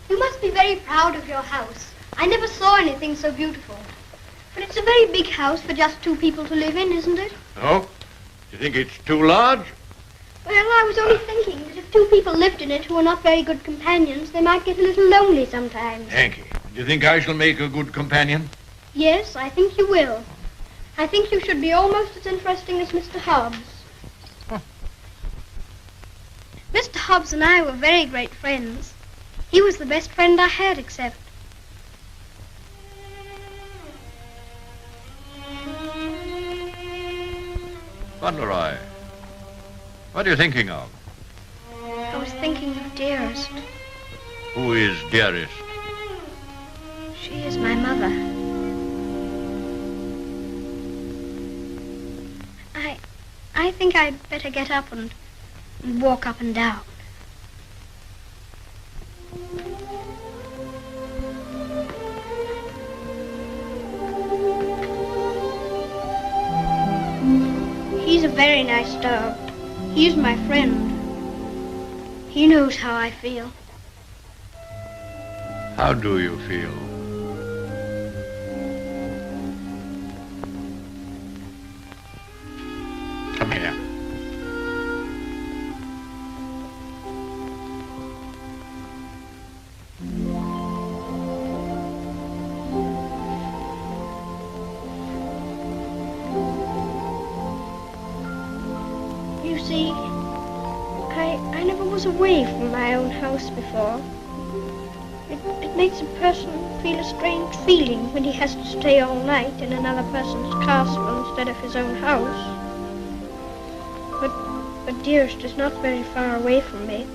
Speaker 2: You must be very proud of your house. I never saw anything so beautiful. But it's a very big house for just 2 people to live in, isn't it?
Speaker 11: Oh? You think it's too large?
Speaker 2: Well, I was only thinking that if 2 people lived in it who were not very good companions, they might get a little lonely sometimes.
Speaker 11: Thank you. Do you think I shall make a good companion?
Speaker 2: Yes, I think you will. I think you should be almost as interesting as Mr. Hobbs.
Speaker 11: Huh.
Speaker 2: Mr. Hobbs and I were very great friends. He was the best friend I had, except...
Speaker 11: Fauntleroy, what are you thinking of?
Speaker 2: I was thinking of Dearest.
Speaker 11: Who is Dearest?
Speaker 2: She is my mother. I think I'd better get up and walk up and down. He's a very nice dog. He's my friend. He knows how I feel.
Speaker 11: How do you feel? Come here.
Speaker 2: You see, I never was away from my own house before. It makes a person feel a strange feeling when he has to stay all night in another person's castle instead of his own house. But Dearest is not very far away from me.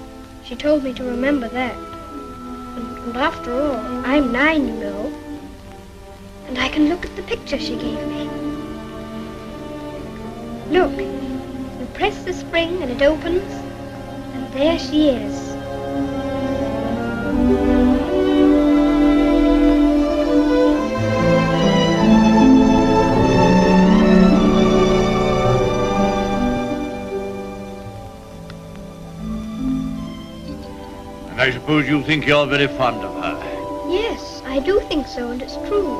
Speaker 2: She told me to remember that. And after all, I'm 9, you know. And I can look at the picture she gave me. Look, you press the spring and it opens, and there she is.
Speaker 11: And I suppose you think you're very fond of her.
Speaker 2: Yes, I do think so, and it's true.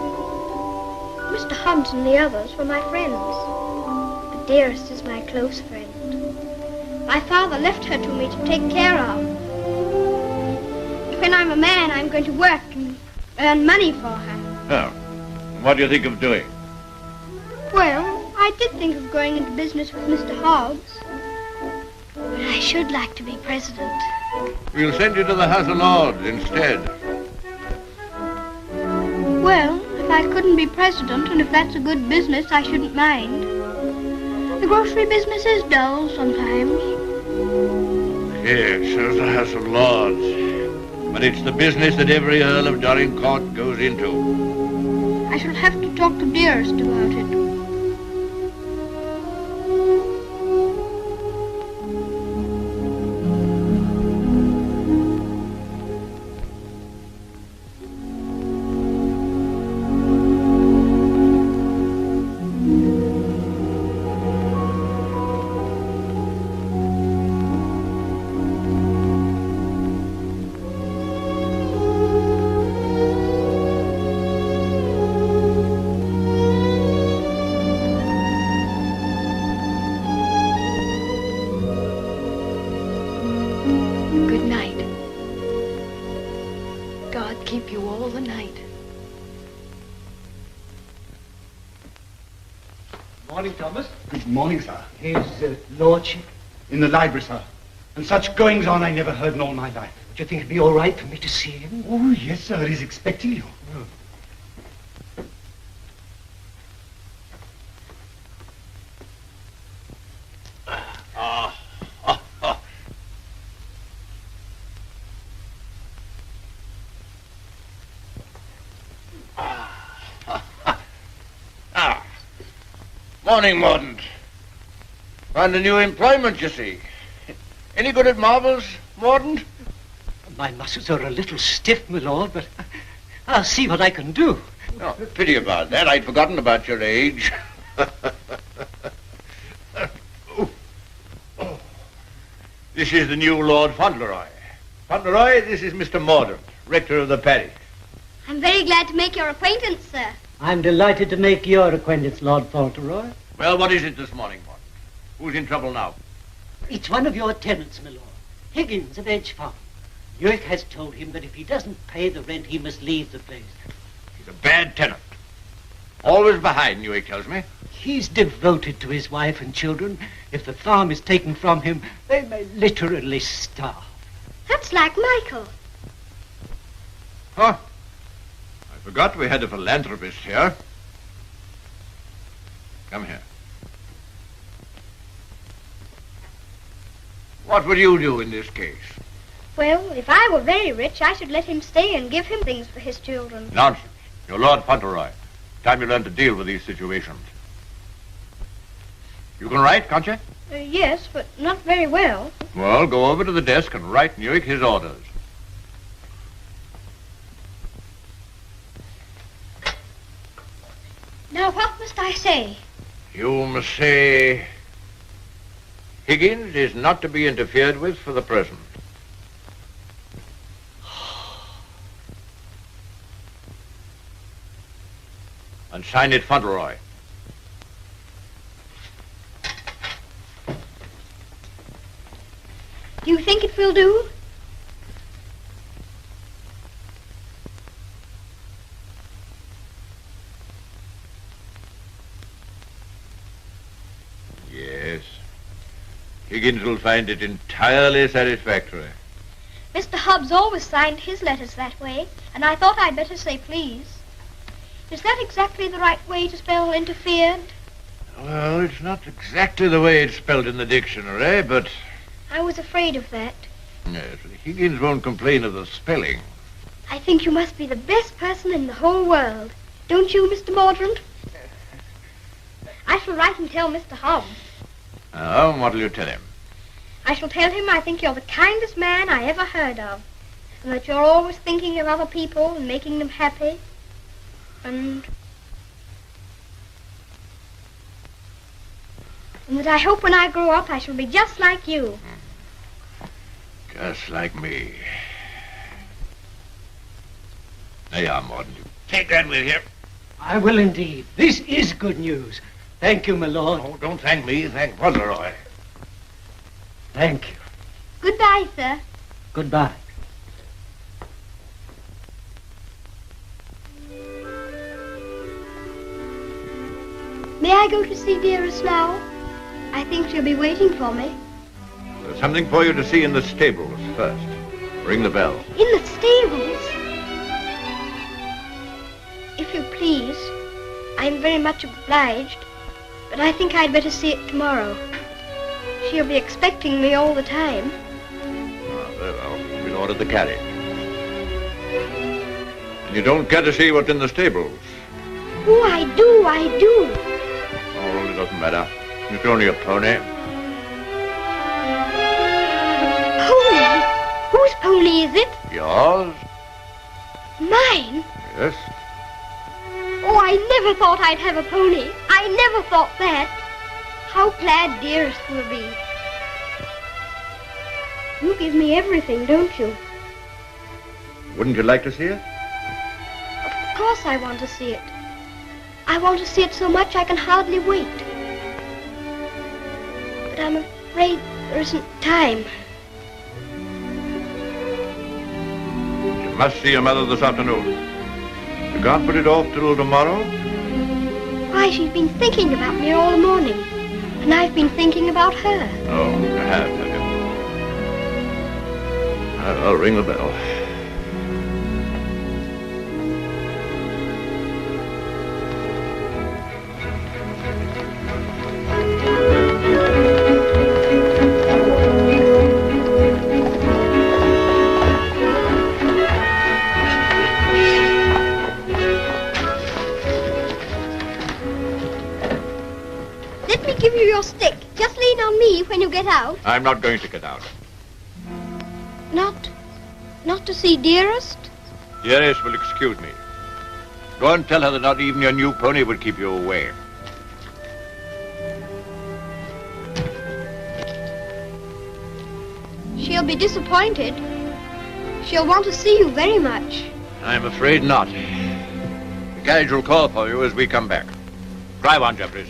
Speaker 2: Mr. Hunt and the others were my friends. But Dearest is my close friend. My father left her to me to take care of. When I'm a man, I'm going to work and earn money for her.
Speaker 11: Oh. What do you think of doing?
Speaker 2: Well, I did think of going into business with Mr. Hobbs. But I should like to be president.
Speaker 11: We'll send you to the House of Lords instead.
Speaker 2: Well, if I couldn't be president, and if that's a good business, I shouldn't mind. The grocery business is dull sometimes.
Speaker 11: Yes, there's the House of Lords. But it's the business that every Earl of Dorincourt goes into.
Speaker 2: I shall have to talk to Dearest about it.
Speaker 3: Keep you all the night.
Speaker 12: Morning, Thomas. Good morning, sir. His lordship? In the library, sir. And such goings on I never heard in all my life.
Speaker 5: Do you think it'd be all right for me to see him?
Speaker 12: Oh, yes, sir. He's expecting you.
Speaker 11: Morning, Mordaunt. Found a new employment, you see. Any good at marbles, Mordaunt?
Speaker 5: My muscles are a little stiff, my lord, but I'll see what I can do.
Speaker 11: Oh, pity about that. I'd forgotten about your age. This is the new Lord Fauntleroy. Fauntleroy, this is Mr. Mordaunt, rector of the parish.
Speaker 2: I'm very glad to make your acquaintance, sir.
Speaker 5: I'm delighted to make your acquaintance, Lord Fauntleroy.
Speaker 11: Well, what is it this morning, Mordaunt? Who's in trouble now?
Speaker 5: It's one of your tenants, my lord. Higgins of Edge Farm. York has told him that if he doesn't pay the rent, he must leave the place.
Speaker 11: He's a bad tenant. Always behind, York tells me.
Speaker 5: He's devoted to his wife and children. If the farm is taken from him, they may literally starve.
Speaker 2: That's like Michael.
Speaker 11: Huh? I forgot we had a philanthropist here. Come here. What would you do in this case?
Speaker 2: Well, if I were very rich, I should let him stay and give him things for his children.
Speaker 11: Nonsense. You're Lord Fauntleroy. Time you learn to deal with these situations. You can write, can't you?
Speaker 2: Yes, but not very well.
Speaker 11: Well, go over to the desk and write Newick his orders.
Speaker 2: Now, what must I say?
Speaker 11: You must say, Higgins is not to be interfered with for the present. And sign it Fauntleroy.
Speaker 2: Do you think it will do?
Speaker 11: Yes. Higgins will find it entirely satisfactory.
Speaker 2: Mr. Hobbs always signed his letters that way, and I thought I'd better say please. Is that exactly the right way to spell interfered?
Speaker 11: Well, it's not exactly the way it's spelled in the dictionary, but...
Speaker 2: I was afraid of that.
Speaker 11: Yes, Higgins won't complain of the spelling.
Speaker 2: I think you must be the best person in the whole world. Don't you, Mr. Mordaunt? I shall write and tell Mr. Hobbs.
Speaker 11: Oh, and what'll you tell him?
Speaker 2: I shall tell him I think you're the kindest man I ever heard of, and that you're always thinking of other people and making them happy, and that I hope when I grow up I shall be just like you.
Speaker 11: Just like me. There you are, Morden. Take that with you.
Speaker 14: I will indeed. This is good news. Thank you, my lord.
Speaker 11: Oh, don't thank me. Thank Fauntleroy.
Speaker 14: Thank you.
Speaker 2: Goodbye, sir.
Speaker 14: Goodbye.
Speaker 2: May I go to see Dearest now? I think she'll be waiting for me.
Speaker 11: There's something for you to see in the stables first. Ring the bell.
Speaker 2: In the stables? If you please. I'm very much obliged, but I think I'd better see it tomorrow. She'll be expecting me all the time.
Speaker 11: Ah, very well. We'll order the carriage. And you don't care to see what's in the stables?
Speaker 2: Oh, I do.
Speaker 11: Oh, it doesn't matter. It's only a pony.
Speaker 2: Pony? Whose pony is it?
Speaker 11: Yours?
Speaker 2: Mine?
Speaker 11: Yes.
Speaker 2: Oh, I never thought I'd have a pony. I never thought that. How glad Dearest will be. You give me everything, don't you?
Speaker 11: Wouldn't you like to see it?
Speaker 2: Of course I want to see it. I want to see it so much I can hardly wait. But I'm afraid there isn't time.
Speaker 11: You must see your mother this afternoon. You can't put it off till tomorrow?
Speaker 2: Why, she's been thinking about me all the morning. And I've been thinking about her.
Speaker 11: Oh, you have you? I'll ring the bell.
Speaker 2: Let me give you your stick. Just lean on me when you get out.
Speaker 11: I'm not going to get out.
Speaker 2: Not to see Dearest?
Speaker 11: Dearest will excuse me. Go and tell her that not even your new pony would keep you away.
Speaker 2: She'll be disappointed. She'll want to see you very much.
Speaker 11: I'm afraid not. The carriage will call for you as we come back. Drive on, Jeffries.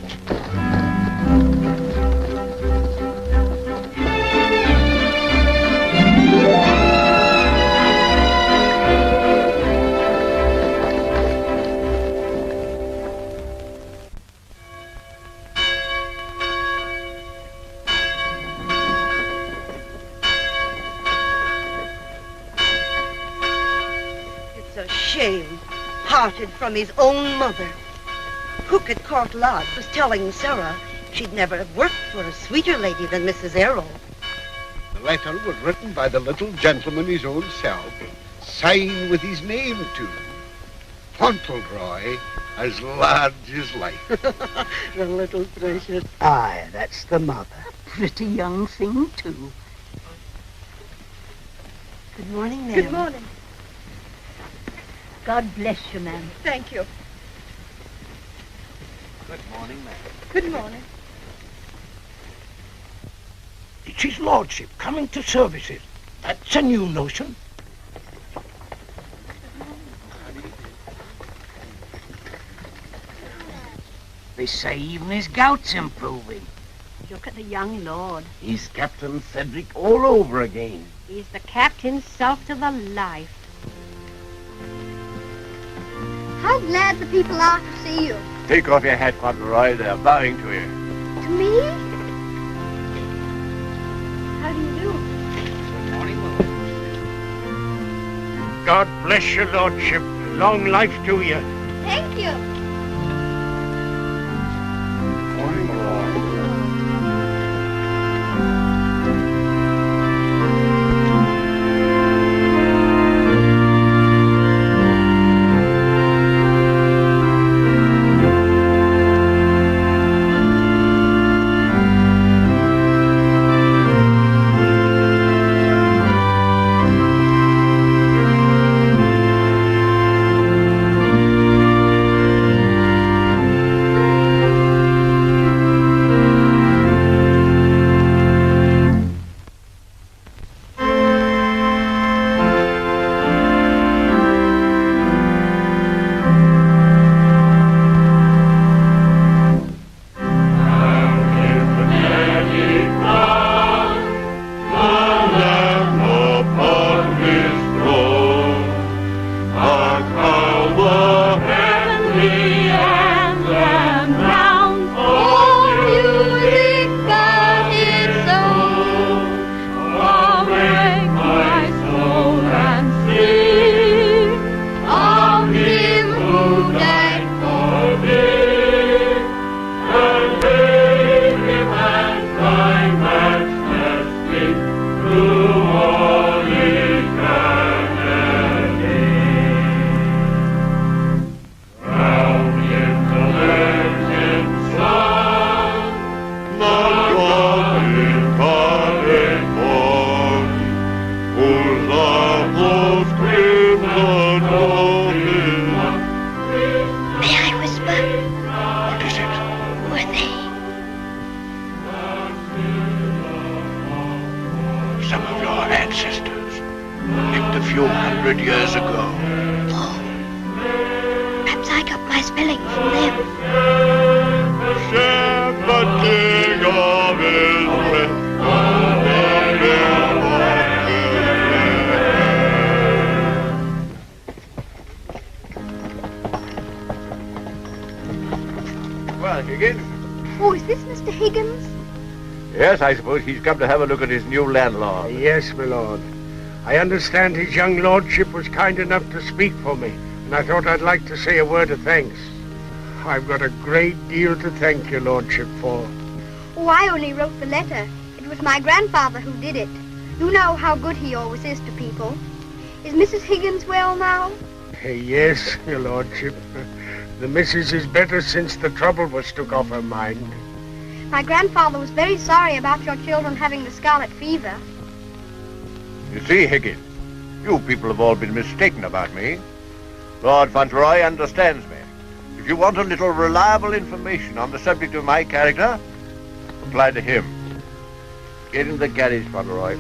Speaker 5: It's a shame. Parted from his own mother. Cook at Court Lodge was telling Sarah she'd never have worked for a sweeter lady than Mrs. Errol.
Speaker 11: The letter was written by the little gentleman his own self, signed with his name to. Fauntleroy, as large as life.
Speaker 5: The little precious. Aye, that's the mother. Pretty young thing, too. Good morning, ma'am.
Speaker 3: Good morning.
Speaker 4: God bless you, ma'am.
Speaker 3: Thank you.
Speaker 11: Good morning, ma'am.
Speaker 3: Good morning.
Speaker 14: It's his lordship coming to services. That's a new notion. They say even his gout's improving.
Speaker 4: Look at the young lord.
Speaker 14: He's Captain Cedric all over again.
Speaker 4: He's the captain's self to the life.
Speaker 2: How glad the people are to see you.
Speaker 11: Take off your hat, Fauntleroy. They're bowing to you.
Speaker 2: To me? How do you do?
Speaker 11: Good morning,
Speaker 14: God bless your lordship. Long life to you.
Speaker 2: Thank you.
Speaker 11: morning, Lord. Yes, I suppose he's come to have a look at his new landlord.
Speaker 14: Yes, my lord. I understand his young lordship was kind enough to speak for me, and I thought I'd like to say a word of thanks. I've got a great deal to thank your lordship for.
Speaker 2: Oh, I only wrote the letter. It was my grandfather who did it. You know how good he always is to people. Is Mrs. Higgins well now?
Speaker 14: Yes, your lordship. The missus is better since the trouble was took off her mind.
Speaker 2: My grandfather was very sorry about your children having the scarlet fever.
Speaker 11: You see, Higgins, you people have all been mistaken about me. Lord Fauntleroy understands me. If you want a little reliable information on the subject of my character, apply to him. Get in the carriage, Fauntleroy.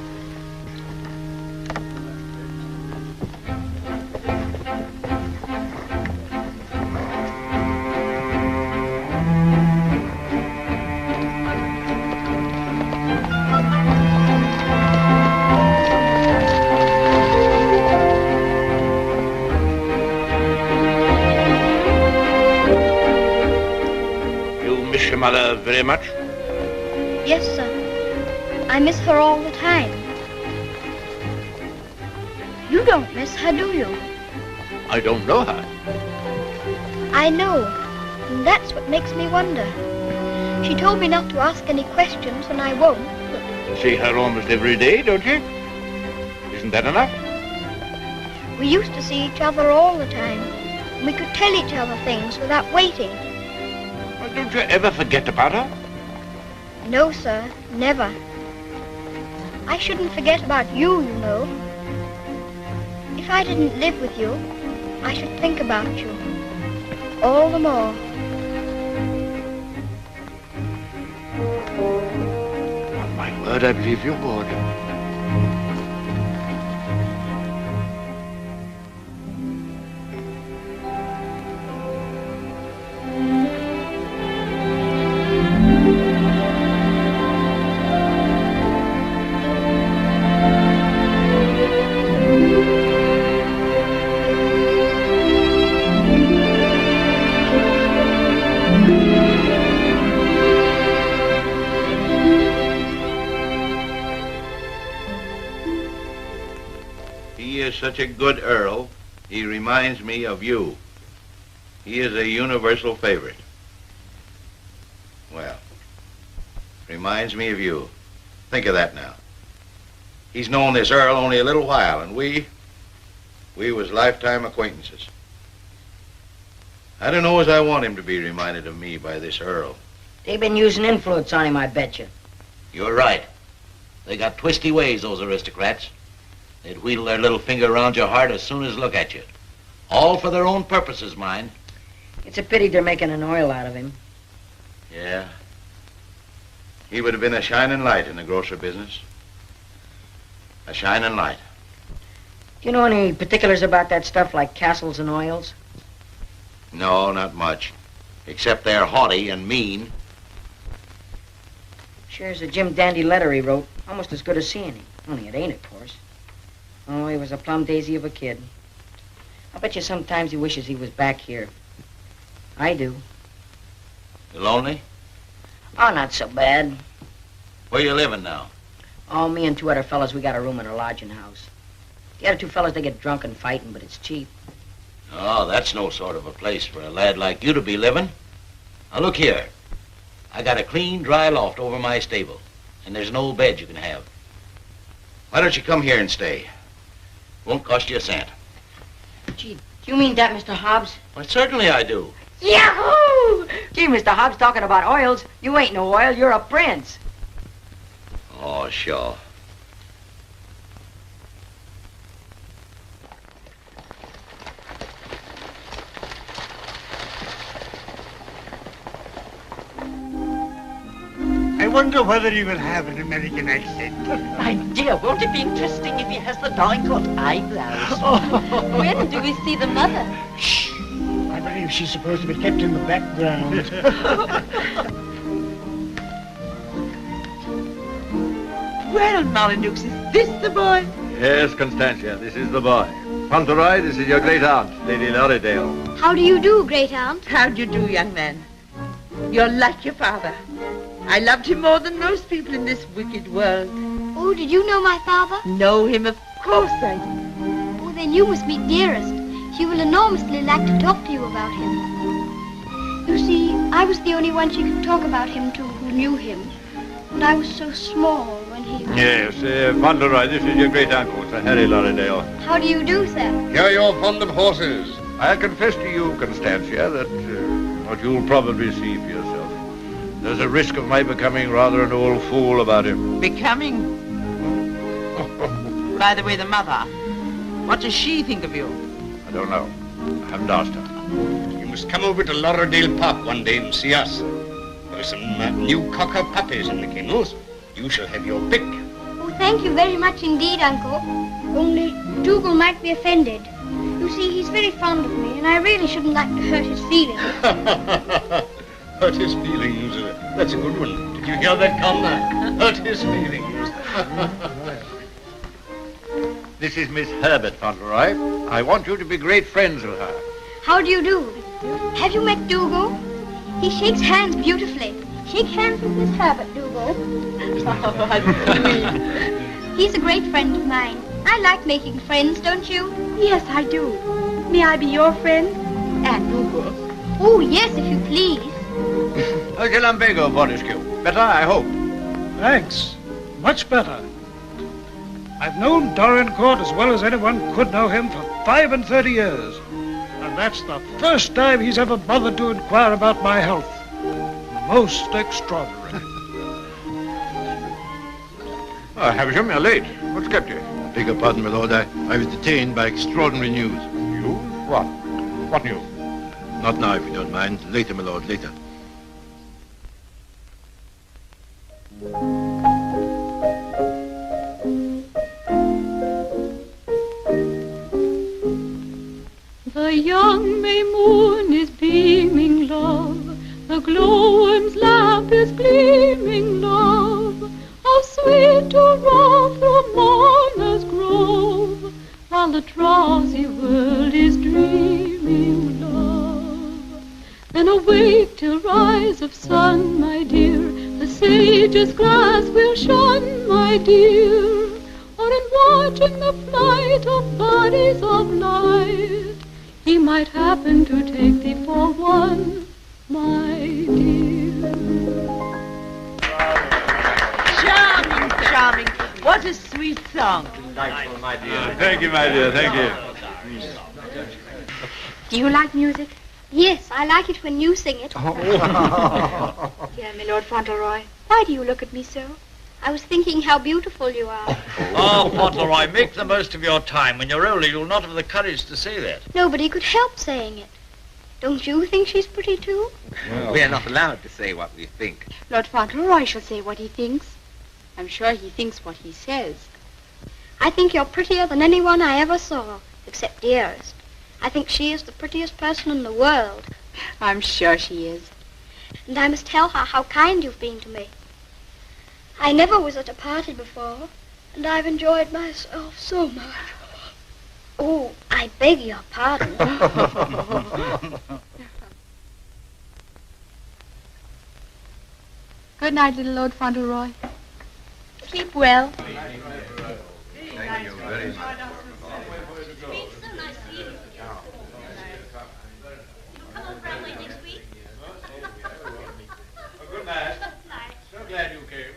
Speaker 11: Mother very much?
Speaker 2: Yes, sir. I miss her all the time. You don't miss her, do you?
Speaker 11: I don't know her.
Speaker 2: I know, and that's what makes me wonder. She told me not to ask any questions, and I won't, but
Speaker 11: See her almost every day, don't you? Isn't that enough?
Speaker 2: We used to see each other all the time. We could tell each other things without waiting.
Speaker 11: Well, don't you ever forget about her?
Speaker 2: No, sir, never. I shouldn't forget about you, you know. If I didn't live with you, I should think about you all the more.
Speaker 11: On my word, I believe you would. Such a good Earl, he reminds me of you. He is a universal favorite. Well, reminds me of you. Think of that now. He's known this Earl only a little while, and we was lifetime acquaintances. I don't know as I want him to be reminded of me by this Earl.
Speaker 6: They've been using influence on him, I bet you.
Speaker 8: You're right. They got twisty ways, those aristocrats. They'd wheedle their little finger around your heart as soon as look at you. All for their own purposes, mind.
Speaker 6: It's a pity they're making an oil out of him.
Speaker 8: Yeah. He would have been a shining light in the grocer business. A shining light.
Speaker 6: Do you know any particulars about that stuff like castles and oils?
Speaker 8: No, not much. Except they're haughty and mean.
Speaker 6: Share's a Jim Dandy letter he wrote. Almost as good as seeing him. Only it ain't, of course. Oh, he was a plum daisy of a kid. I bet you sometimes he wishes he was back here. I do.
Speaker 8: You lonely?
Speaker 6: Oh, not so bad.
Speaker 8: Where you living now?
Speaker 6: Oh, me and two other fellas, we got a room in a lodging house. The other two fellas, they get drunk and fighting, but it's cheap.
Speaker 8: Oh, that's no sort of a place for a lad like you to be living. Now, look here. I got a clean, dry loft over my stable, and there's an old bed you can have. Why don't you come here and stay? Won't cost you a cent.
Speaker 6: Gee, do you mean that, Mr. Hobbs?
Speaker 8: Why, certainly I do.
Speaker 6: Yahoo! Gee, Mr. Hobbs, talking about oils. You ain't no oil, you're a prince.
Speaker 8: Oh, sure.
Speaker 12: I wonder whether he will have an American accent.
Speaker 5: My dear, won't it be interesting if he has the Dorincourt eyebrows?
Speaker 4: When do we see the mother?
Speaker 14: Shh. I believe she's supposed to be kept in the background.
Speaker 5: Well, Molyneux, is this the boy?
Speaker 13: Yes, Constantia, this is the boy. Fauntleroy, this is your great aunt, Lady Lorridale.
Speaker 2: How do you do, great aunt?
Speaker 5: How do you do, young man? You're like your father. I loved him more than most people in this wicked world.
Speaker 2: Oh, did you know my father?
Speaker 5: Know him? Of course I do.
Speaker 2: Oh, then you must meet Dearest. She will enormously like to talk to you about him. You see, I was the only one she could talk about him to who knew him. And I was so small when he...
Speaker 13: Yes, Fauntleroy, this is your great uncle, Sir Harry Lorridale.
Speaker 2: How do you do, sir?
Speaker 11: Hear you're fond of horses. I'll confess to you, Constantia, that what you'll probably see for yourself. There's a risk of my becoming rather an old fool about him.
Speaker 5: Becoming? By the way, the mother, what does she think of you?
Speaker 11: I don't know. I haven't asked her.
Speaker 1: You must come over to Lorridale Park one day and see us. There are some new cocker puppies in the kennels. You shall have your pick.
Speaker 2: Oh, thank you very much indeed, Uncle. Only Dougal might be offended. You see, he's very fond of me, and I really shouldn't like to hurt his feelings.
Speaker 1: Hurt his feelings. That's a good one. Did you hear that, Conner? Hurt his feelings.
Speaker 11: This is Miss Herbert Fauntleroy. I want you to be great friends with her.
Speaker 2: How do you do? Have you met Dougal? He shakes hands beautifully. Shake hands with Miss Herbert, Dougal. He's a great friend of mine. I like making friends, don't you?
Speaker 3: Yes, I do. May I be your friend?
Speaker 5: And Dougal.
Speaker 2: Oh, yes, if you please.
Speaker 11: How's your lumbago, Fortescue? Better, I hope.
Speaker 14: Thanks. much better. I've known Dorincourt as well as anyone could know him for 35 years. And that's the first time he's ever bothered to inquire about my health. Most extraordinary.
Speaker 11: Havisham, you're late. What's kept you?
Speaker 9: Beg your pardon, my lord. I was detained by extraordinary news.
Speaker 11: News? What? What news?
Speaker 9: Not now, if you don't mind. Later, my lord, later.
Speaker 15: The young May moon is beaming, love. The glowworm's lamp is gleaming, love. How sweet to rove through Mourner's Grove, while the drowsy world is dreaming, love. Then awake till rise of sun, my dear. The sage's glass will shun, my dear. Or in watching the flight of bodies of light, he might happen to take thee for one, my dear.
Speaker 5: Charming, charming. What a sweet song.
Speaker 13: Delightful, my dear. Thank you, my dear. Thank you.
Speaker 2: Do you like music? Yes, I like it when you sing it.
Speaker 3: Dear my Lord Fauntleroy, why do you look at me so?
Speaker 2: I was thinking how beautiful you are.
Speaker 16: Oh, Fauntleroy, make the most of your time. When you're older, you'll not have the courage to say that.
Speaker 2: Nobody could help saying it. Don't you think she's pretty, too?
Speaker 17: Well, we're not allowed to say what we think.
Speaker 3: Lord Fauntleroy shall say what he thinks. I'm sure he thinks what he says.
Speaker 2: I think you're prettier than anyone I ever saw, except Dearest. I think she is the prettiest person in the world.
Speaker 3: I'm sure she is.
Speaker 2: And I must tell her how kind you've been to me. I never was at a party before, and I've enjoyed myself so much. Oh, I beg your pardon.
Speaker 3: Good night, little Lord Fauntleroy. Sleep well.
Speaker 11: Thank you very much. Good night. So glad you came.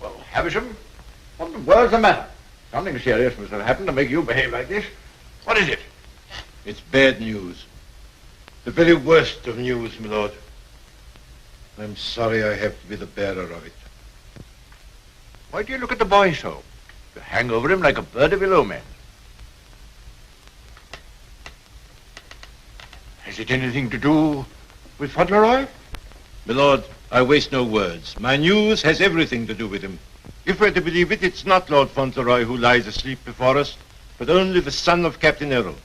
Speaker 11: Well, Havisham, what in the world's the matter? Something serious must have happened to make you behave like this. What is it?
Speaker 9: It's bad news. The very worst of news, my lord. I'm sorry I have to be the bearer of it.
Speaker 11: Why do you look at the boy so? You hang over him like a bird of ill omen. Has it anything to do with Fauntleroy?
Speaker 9: My lord, I waste no words. My news has everything to do with him. If we're to believe it, it's not Lord Fauntleroy who lies asleep before us, but only the son of Captain Errol.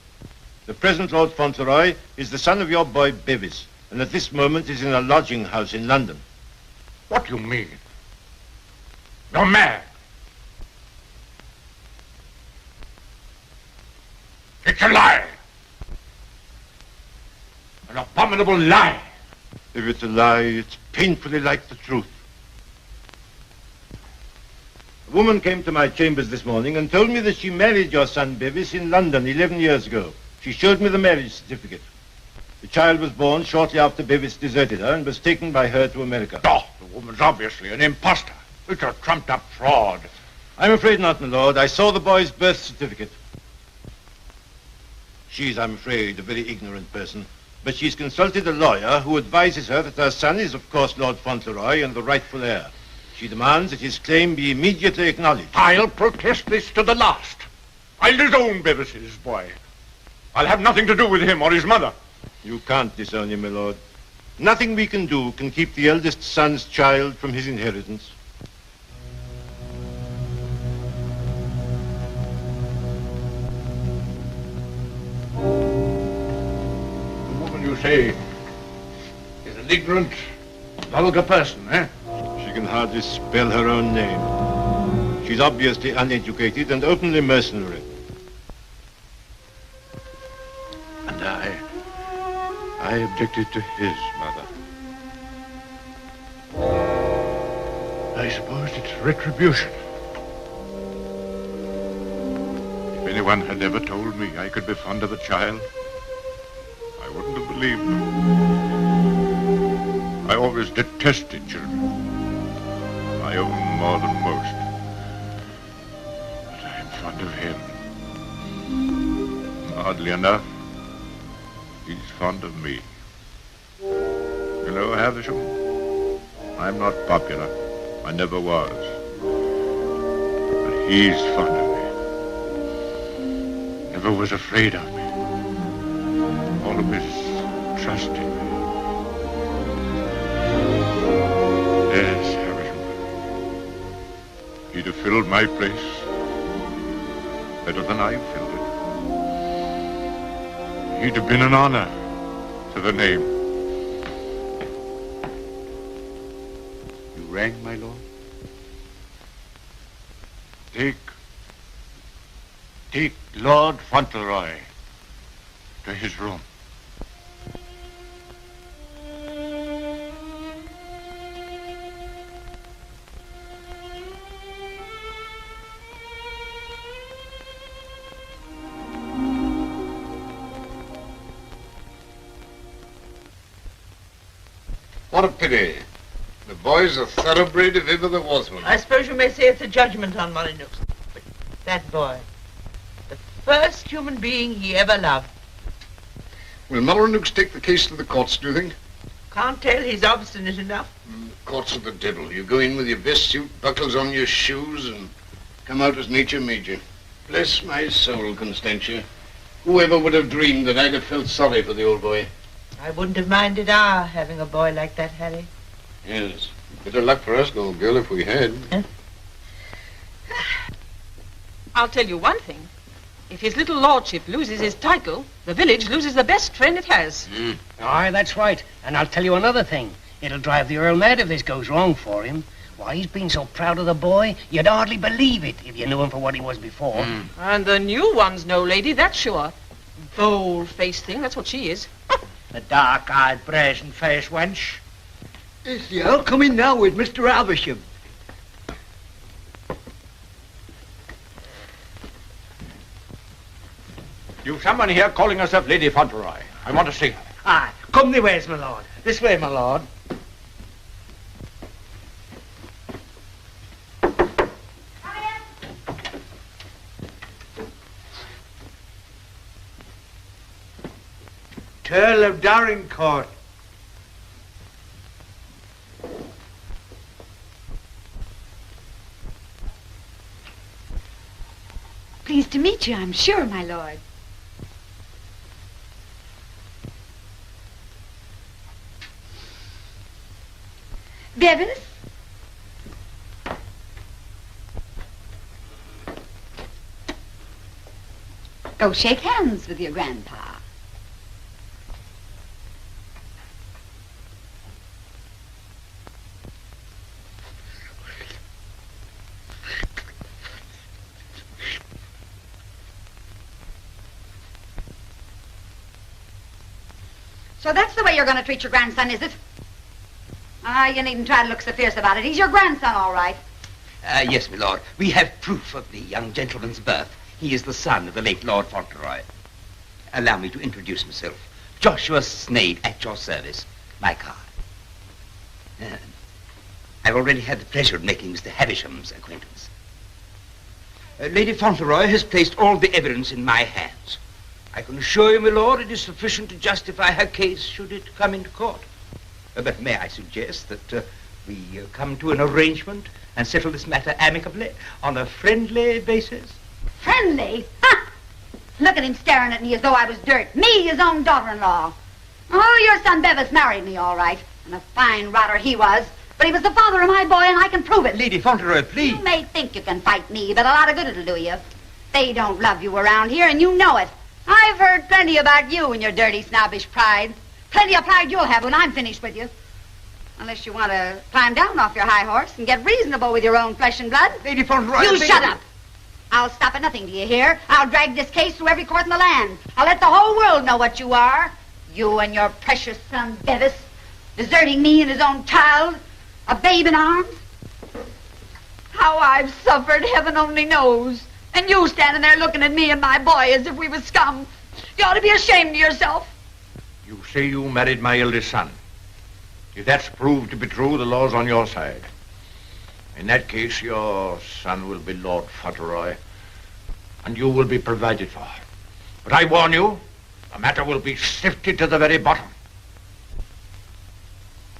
Speaker 9: The present Lord Fauntleroy is the son of your boy Bevis, and at this moment is in a lodging house in London.
Speaker 11: What do you mean? You're mad. It's a lie. An abominable lie.
Speaker 9: If it's a lie, it's painfully like the truth. A woman came to my chambers this morning and told me that she married your son Bevis in London 11 years ago. She showed me the marriage certificate. The child was born shortly after Bevis deserted her and was taken by her to America.
Speaker 11: Oh, the woman's obviously an imposter. It's a trumped-up fraud.
Speaker 9: I'm afraid not, my lord. I saw the boy's birth certificate. She's, I'm afraid, a very ignorant person. But she's consulted a lawyer who advises her that her son is, of course, Lord Fauntleroy and the rightful heir. She demands that his claim be immediately acknowledged.
Speaker 11: I'll protest this to the last. I'll disown Bevis's boy. I'll have nothing to do with him or his mother.
Speaker 9: You can't disown him, my lord. Nothing we can do can keep the eldest son's child from his inheritance.
Speaker 11: The woman you say is an ignorant, vulgar person, eh?
Speaker 9: She can hardly spell her own name. She's obviously uneducated and openly mercenary.
Speaker 11: And I objected to his mother. I suppose it's retribution. If anyone had ever told me I could be fond of a child, leave them. I always detested children. My own more than most. But I'm fond of him. Oddly enough, he's fond of me. You know, Havisham, I'm not popular. I never was. But he's fond of me. Never was afraid of me. Always trusted me. Yes, Havisham. He'd have filled my place better than I filled it. He'd have been an honor to the name. You rang, my lord? Take Lord Fauntleroy to his room.
Speaker 1: What a pity. The boy's a thoroughbred if ever there was one.
Speaker 5: I suppose you may say it's a judgment on Molyneux. But that boy, the first human being he ever loved.
Speaker 1: Will Molyneux take the case to the courts, do you think?
Speaker 5: Can't tell, he's obstinate enough.
Speaker 1: Courts of the devil. You go in with your best suit, buckles on your shoes, and come out as nature made you. Bless my soul, Constantia. Whoever would have dreamed that I'd have felt sorry for the old boy?
Speaker 5: I wouldn't have minded our having a boy like that, Harry.
Speaker 1: Yes. Better luck for us, old girl, if we had.
Speaker 5: Huh?
Speaker 7: I'll tell you one thing. If his little lordship loses his title, the village loses the best friend it has.
Speaker 18: Aye, that's right. And I'll tell you another thing. It'll drive the Earl mad if this goes wrong for him. Why, he's been so proud of the boy, you'd hardly believe it if you knew him for what he was before.
Speaker 7: And the new one's no lady, that's sure. Bold-faced thing, that's what she is.
Speaker 5: A dark-eyed, brazen-faced wench.
Speaker 19: Is the Earl coming now with Mr. Havisham?
Speaker 11: You've someone here calling herself Lady Fauntleroy. I want to see her.
Speaker 5: Aye, come the ways, my lord. This way, my lord.
Speaker 19: Earl of Dorincourt.
Speaker 20: Pleased to meet you, I'm sure, my lord. Bevis? Go shake hands with your grandpa. So that's the way you're going to treat your grandson, is it? Ah, you needn't try to look so fierce about it. He's your grandson, all right.
Speaker 17: Yes, my lord. We have proof of the young gentleman's birth. He is the son of the late Lord Fauntleroy. Allow me to introduce myself. Joshua Sneyd, at your service. My card. I've already had the pleasure of making Mr. Havisham's acquaintance. Lady Fauntleroy has placed all the evidence in my hands. I can assure you, my lord, it is sufficient to justify her case should it come into court. But may I suggest that we come to an arrangement and settle this matter amicably on a friendly basis?
Speaker 20: Friendly? Ha! Look at him staring at me as though I was dirt. Me, his own daughter-in-law. Oh, your son Bevis married me, all right. And a fine rotter he was. But he was the father of my boy, and I can prove it.
Speaker 17: Lady Fauntleroy, please.
Speaker 20: You may think you can fight me, but a lot of good it'll do you. They don't love you around here, and you know it. I've heard plenty about you and your dirty, snobbish pride. Plenty of pride you'll have when I'm finished with you. Unless you want to climb down off your high horse and get reasonable with your own flesh and blood.
Speaker 17: Lady Fauntleroy...
Speaker 20: You shut up! I'll stop at nothing, do you hear? I'll drag this case through every court in the land. I'll let the whole world know what you are. You and your precious son, Bevis, deserting me and his own child, a babe in arms. How I've suffered, heaven only knows. And you standing there looking at me and my boy as if we was scum. You ought to be ashamed of yourself.
Speaker 11: You say you married my eldest son. If that's proved to be true, the law's on your side. In that case, your son will be Lord Fauntleroy, and you will be provided for. But I warn you, the matter will be sifted to the very bottom.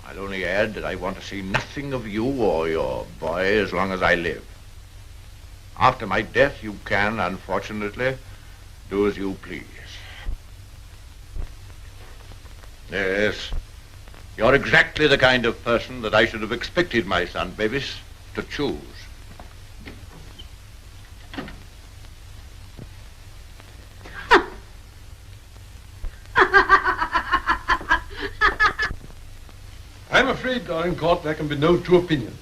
Speaker 11: I'll only add that I want to see nothing of you or your boy as long as I live. After my death, you can, unfortunately, do as you please. Yes, you're exactly the kind of person that I should have expected my son Bevis to choose.
Speaker 21: I'm afraid, Dorincourt, there can be no two opinions.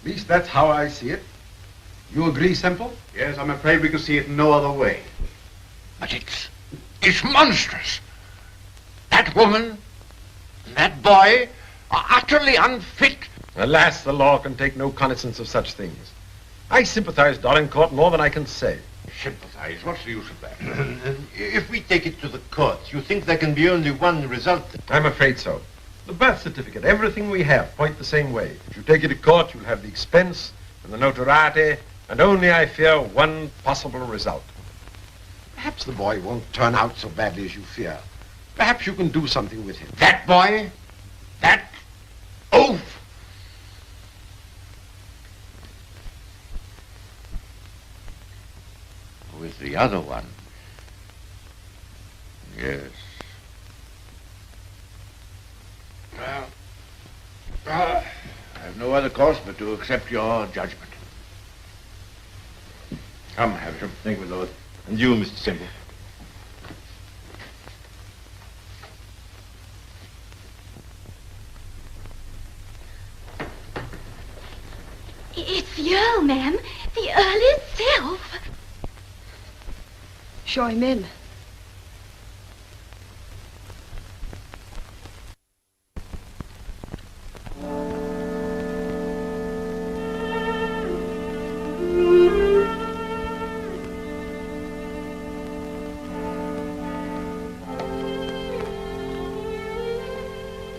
Speaker 21: At least that's how I see it. You agree, Semple?
Speaker 12: Yes, I'm afraid we can see it no other way.
Speaker 11: But it's monstrous. That woman and that boy are utterly unfit.
Speaker 21: Alas, the law can take no cognizance of such things. I sympathize, Dorincourt, more than I can say.
Speaker 11: Sympathize? What's the use of that?
Speaker 9: If we take it to the courts, you think there can be only one result?
Speaker 21: I'm afraid so. The birth certificate, everything we have, point the same way. If you take it to court, you'll have the expense and the notoriety, and only, I fear, one possible result. Perhaps the boy won't turn out so badly as you fear. Perhaps you can do something with him.
Speaker 11: That boy? That oaf? With the other one? Yes. Well, I have no other course but to accept your judgment. Come, Havisham.
Speaker 9: Thank you, Lord. And you, Mr. Semple.
Speaker 2: It's the Earl, ma'am. The Earl himself.
Speaker 3: Show him in.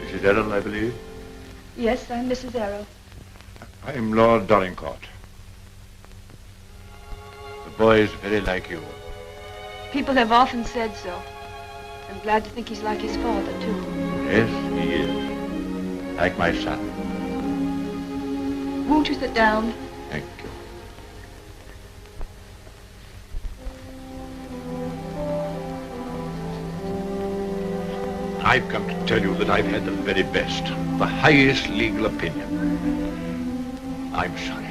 Speaker 11: Mrs. Errol, I believe.
Speaker 3: Yes, I'm Mrs. Errol.
Speaker 11: I'm Lord Dorincourt. The boy is very like you.
Speaker 3: People have often said so. I'm glad to think he's like his father, too.
Speaker 11: Yes, he is. Like my son.
Speaker 3: Won't you sit down?
Speaker 11: Thank you. I've come to tell you that I've had the very best, the highest legal opinion. I'm sorry.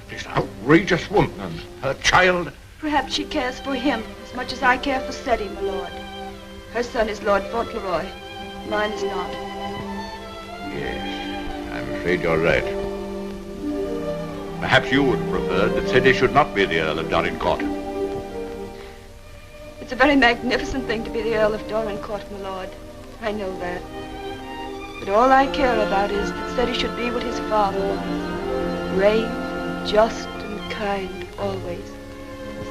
Speaker 11: This outrageous woman and her child.
Speaker 3: Perhaps she cares for him as much as I care for Seddy, my lord. Her son is Lord Fauntleroy. Mine is not.
Speaker 11: Yes, I'm afraid you're right. Perhaps you would prefer that Seddy should not be the Earl of Dorincourt.
Speaker 3: It's a very magnificent thing to be the Earl of Dorincourt, my lord. I know that. But all I care about is that Seddy should be what his father was. Brave, just, and kind, always.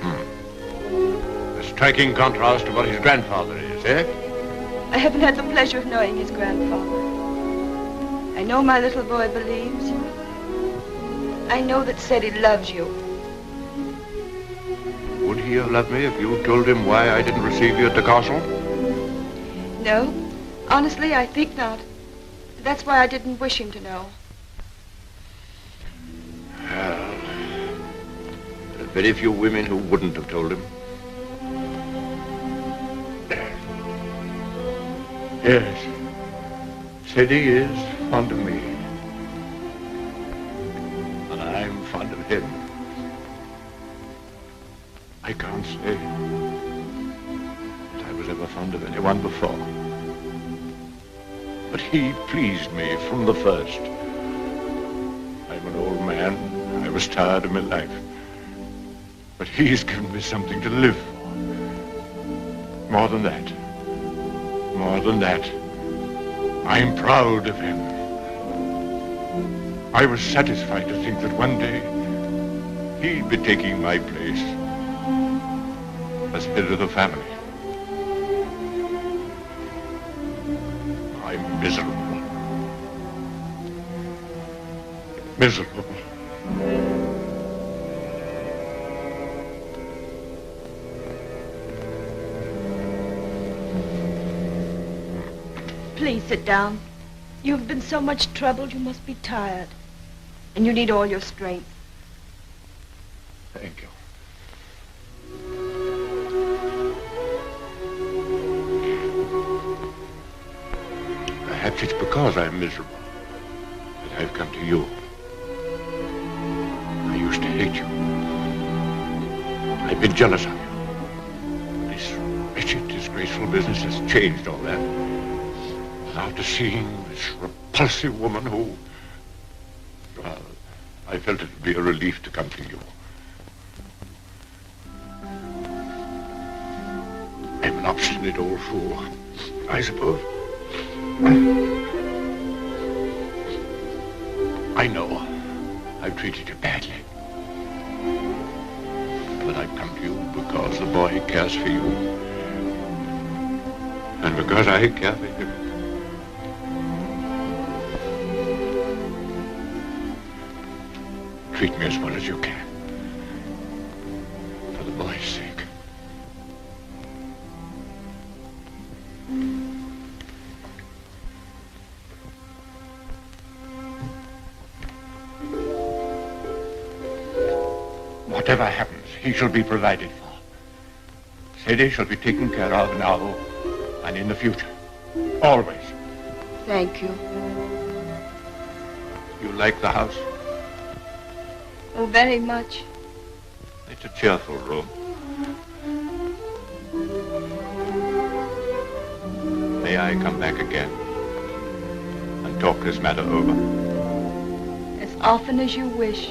Speaker 11: A striking contrast to what his grandfather is, eh?
Speaker 3: I haven't had the pleasure of knowing his grandfather. I know my little boy believes. I know that Seddy loves you.
Speaker 11: Would he have loved me if you told him why I didn't receive you at the castle?
Speaker 3: No, honestly, I think not. That's why I didn't wish him to know.
Speaker 11: Well, there are very few women who wouldn't have told him. Yes, Seddy is fond of me. And I'm fond of him. I can't say that I was ever fond of anyone before. But he pleased me from the first. I'm an old man. I was tired of my life. But he's given me something to live for. More than that. More than that. I'm proud of him. I was satisfied to think that one day he'd be taking my place as head of the family. miserable. Miserable.
Speaker 3: Please sit down. You've been so much troubled, you must be tired. And you need all your strength.
Speaker 11: Thank you. Perhaps it's because I'm miserable that I've come to you. I used to hate you. I've been jealous of you. This wretched, disgraceful business has changed all that. After seeing this repulsive woman who... Well, I felt it would be a relief to come to you. I'm an obstinate old fool, I suppose. I know I've treated you badly. But I've come to you because the boy cares for you. And because I care for him. Treat me as well as you can. For the boy's sake. Whatever happens, he shall be provided for. Sadie shall be taken care of now and in the future. Always.
Speaker 3: Thank you.
Speaker 11: You like the house?
Speaker 3: Oh, very much.
Speaker 11: It's a cheerful room. May I come back again and talk this matter over?
Speaker 3: As often as you wish.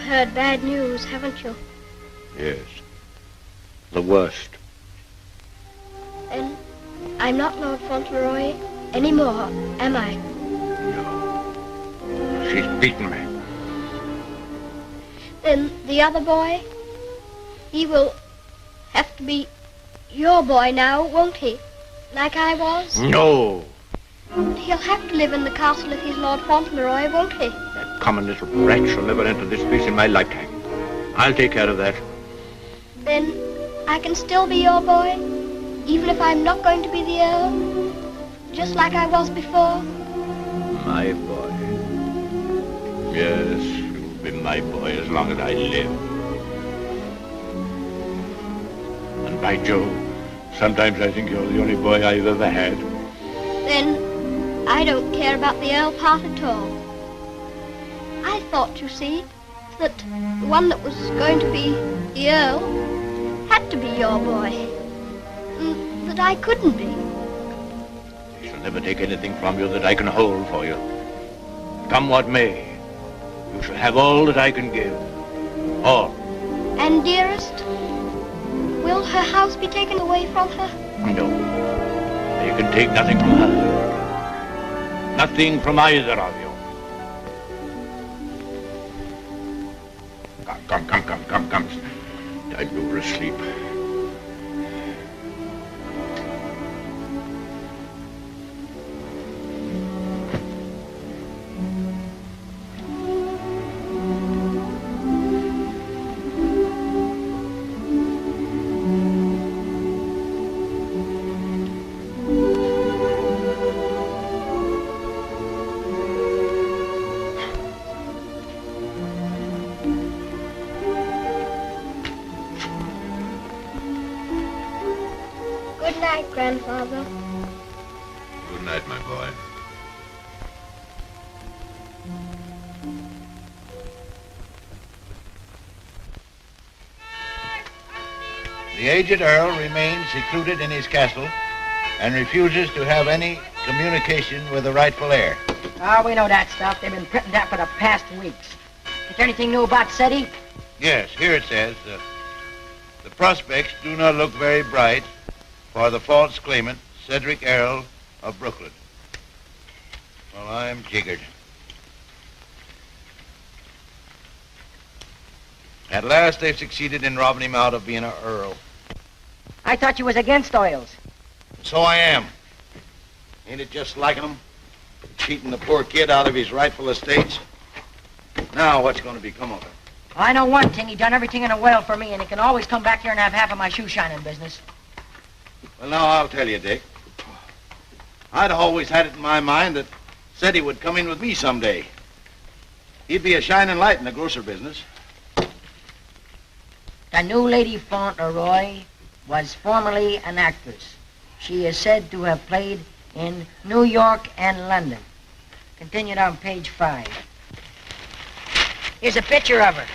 Speaker 2: Heard bad news, haven't you?
Speaker 11: Yes. The worst.
Speaker 2: And I'm not Lord Fauntleroy anymore, am I?
Speaker 11: No. She's beaten me.
Speaker 2: Then the other boy, he will have to be your boy now, won't he? Like I was?
Speaker 11: No.
Speaker 2: He'll have to live in the castle if he's Lord Fauntleroy, won't he?
Speaker 11: That common little brat shall never enter this place in my lifetime. I'll take care of that.
Speaker 2: Then I can still be your boy, even if I'm not going to be the Earl, just like I was before.
Speaker 11: My boy. Yes, you'll be my boy as long as I live. And by Jove, sometimes I think you're the only boy I've ever had.
Speaker 2: Then I don't care about the Earl part at all. I thought, you see, that the one that was going to be the Earl had to be your boy. And that I couldn't be.
Speaker 11: They shall never take anything from you that I can hold for you. Come what may, you shall have all that I can give. All.
Speaker 2: And dearest, will her house be taken away from her?
Speaker 11: No. You can take nothing from her. Nothing from either of you. Come. Time you were asleep.
Speaker 2: Good night, Grandfather.
Speaker 11: Good night, my boy.
Speaker 8: The aged Earl remains secluded in his castle and refuses to have any communication with the rightful heir.
Speaker 6: Oh, we know that stuff. They've been printing that for the past weeks. Is there anything new about SETI?
Speaker 8: Yes, here it says, The prospects do not look very bright for the false claimant, Cedric Errol of Brooklyn. Well, I'm jiggered. At last they've succeeded in robbing him out of being an earl.
Speaker 6: I thought you was against oils.
Speaker 8: So I am. Ain't it just like him? Cheating the poor kid out of his rightful estates. Now what's going to become of him?
Speaker 6: I know one thing. He done everything in a well for me, and he can always come back here and have half of my shoe shining business.
Speaker 8: Well, now I'll tell you, Dick. I'd always had it in my mind that said he would come in with me someday. He'd be a shining light in the grocer business.
Speaker 6: The new Lady Fauntleroy was formerly an actress. She is said to have played in New York and London. Continued on page 5. Here's a picture of her.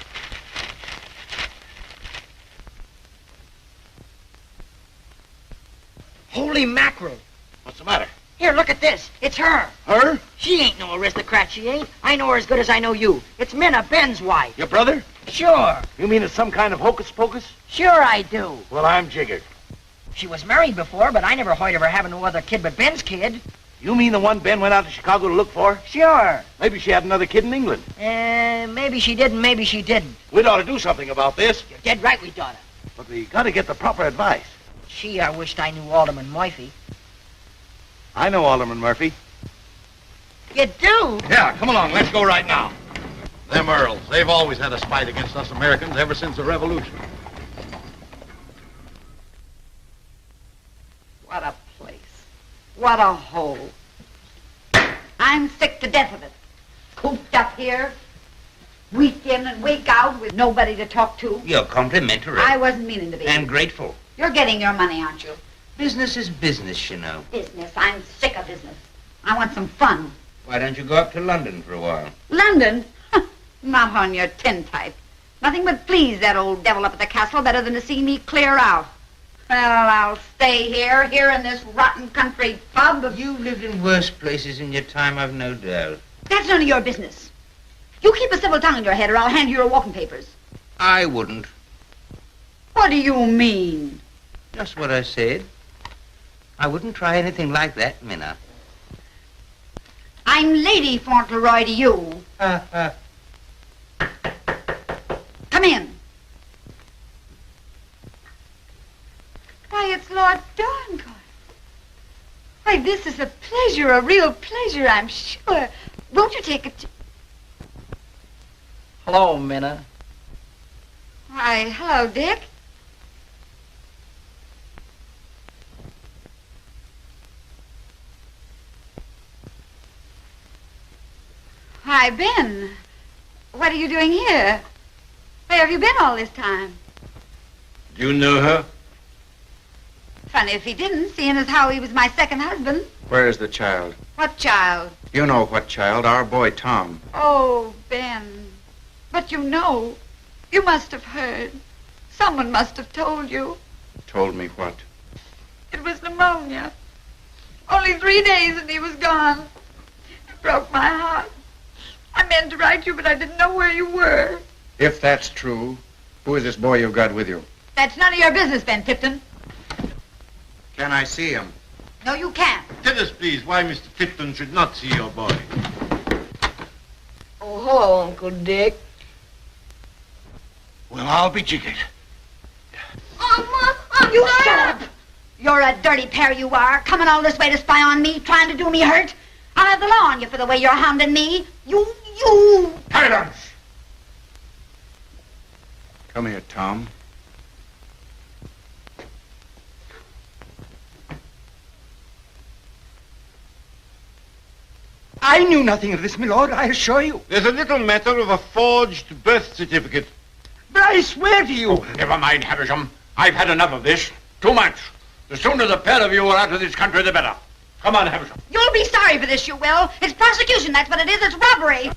Speaker 6: Holy mackerel.
Speaker 8: What's the matter?
Speaker 6: Here, look at this. It's her.
Speaker 8: Her?
Speaker 6: She ain't no aristocrat, she ain't. I know her as good as I know you. It's Minna, Ben's wife.
Speaker 8: Your brother?
Speaker 6: Sure.
Speaker 8: You mean it's some kind of hocus pocus?
Speaker 6: Sure I do.
Speaker 8: Well, I'm jiggered.
Speaker 6: She was married before, but I never heard of her having no other kid but Ben's kid.
Speaker 8: You mean the one Ben went out to Chicago to look for?
Speaker 6: Sure.
Speaker 8: Maybe she had another kid in England.
Speaker 6: Maybe she did and maybe she didn't.
Speaker 8: We'd ought to do something about this.
Speaker 6: You're dead right we oughta.
Speaker 8: But we got to get the proper advice.
Speaker 6: Gee, I wished I knew Alderman Murphy.
Speaker 8: I know Alderman Murphy.
Speaker 6: You do?
Speaker 8: Yeah, come along. Let's go right now. Them Earls, they've always had a spite against us Americans ever since the Revolution.
Speaker 20: What a place. What a hole. I'm sick to death of it. Cooped up here, week in and week out with nobody to talk to.
Speaker 17: You're complimentary.
Speaker 20: I wasn't meaning to be.
Speaker 17: And grateful.
Speaker 20: You're getting your money, aren't you?
Speaker 17: Business is business, you know.
Speaker 20: Business. I'm sick of business. I want some fun.
Speaker 17: Why don't you go up to London for a while?
Speaker 20: London? Not on your tintype. Nothing would please that old devil up at the castle better than to see me clear out. Well, I'll stay here in this rotten country pub.
Speaker 17: You've lived in worse places in your time, I've no doubt.
Speaker 20: That's none of your business. You keep a civil tongue in your head or I'll hand you your walking papers.
Speaker 17: I wouldn't.
Speaker 20: What do you mean?
Speaker 17: Just what I said. I wouldn't try anything like that, Minna.
Speaker 20: I'm Lady Fauntleroy to you. Come in. Why, it's Lord Dorincourt. Why, this is a pleasure, a real pleasure, I'm sure. Won't you take a...
Speaker 6: Hello, Minna.
Speaker 20: Why, hello, Dick. Hi, Ben. What are you doing here? Where have you been all this time?
Speaker 21: Do you know her?
Speaker 20: Funny if he didn't, seeing as how he was my second husband.
Speaker 10: Where is the child?
Speaker 20: What child?
Speaker 10: You know what child, our boy Tom.
Speaker 20: Oh, Ben. But you know, you must have heard. Someone must have told you.
Speaker 10: Told me what?
Speaker 20: It was pneumonia. Only 3 days and he was gone. It broke my heart. I meant to write you, but I didn't know where you were.
Speaker 10: If that's true, who is this boy you've got with you?
Speaker 20: That's none of your business, Ben Tipton.
Speaker 10: Can I see him?
Speaker 20: No, you can't.
Speaker 9: Tell us, please, why Mr. Tipton should not see your boy.
Speaker 6: Oh, hello, Uncle Dick.
Speaker 8: Well, I'll be jiggered.
Speaker 20: You shut up! You're a dirty pair, you are. Coming all this way to spy on me, trying to do me hurt. I'll have the law on you for the way you're hounding me. You...
Speaker 21: Silence!
Speaker 10: Come here, Tom.
Speaker 17: I knew nothing of this, my lord, I assure you.
Speaker 9: There's a little matter of a forged birth certificate.
Speaker 17: But I swear to you...
Speaker 11: Never mind, Havisham. I've had enough of this. Too much. The sooner the pair of you are out of this country, the better. Come on, Havisham.
Speaker 20: You'll be sorry for this, you will. It's prosecution, that's what it is. It's robbery.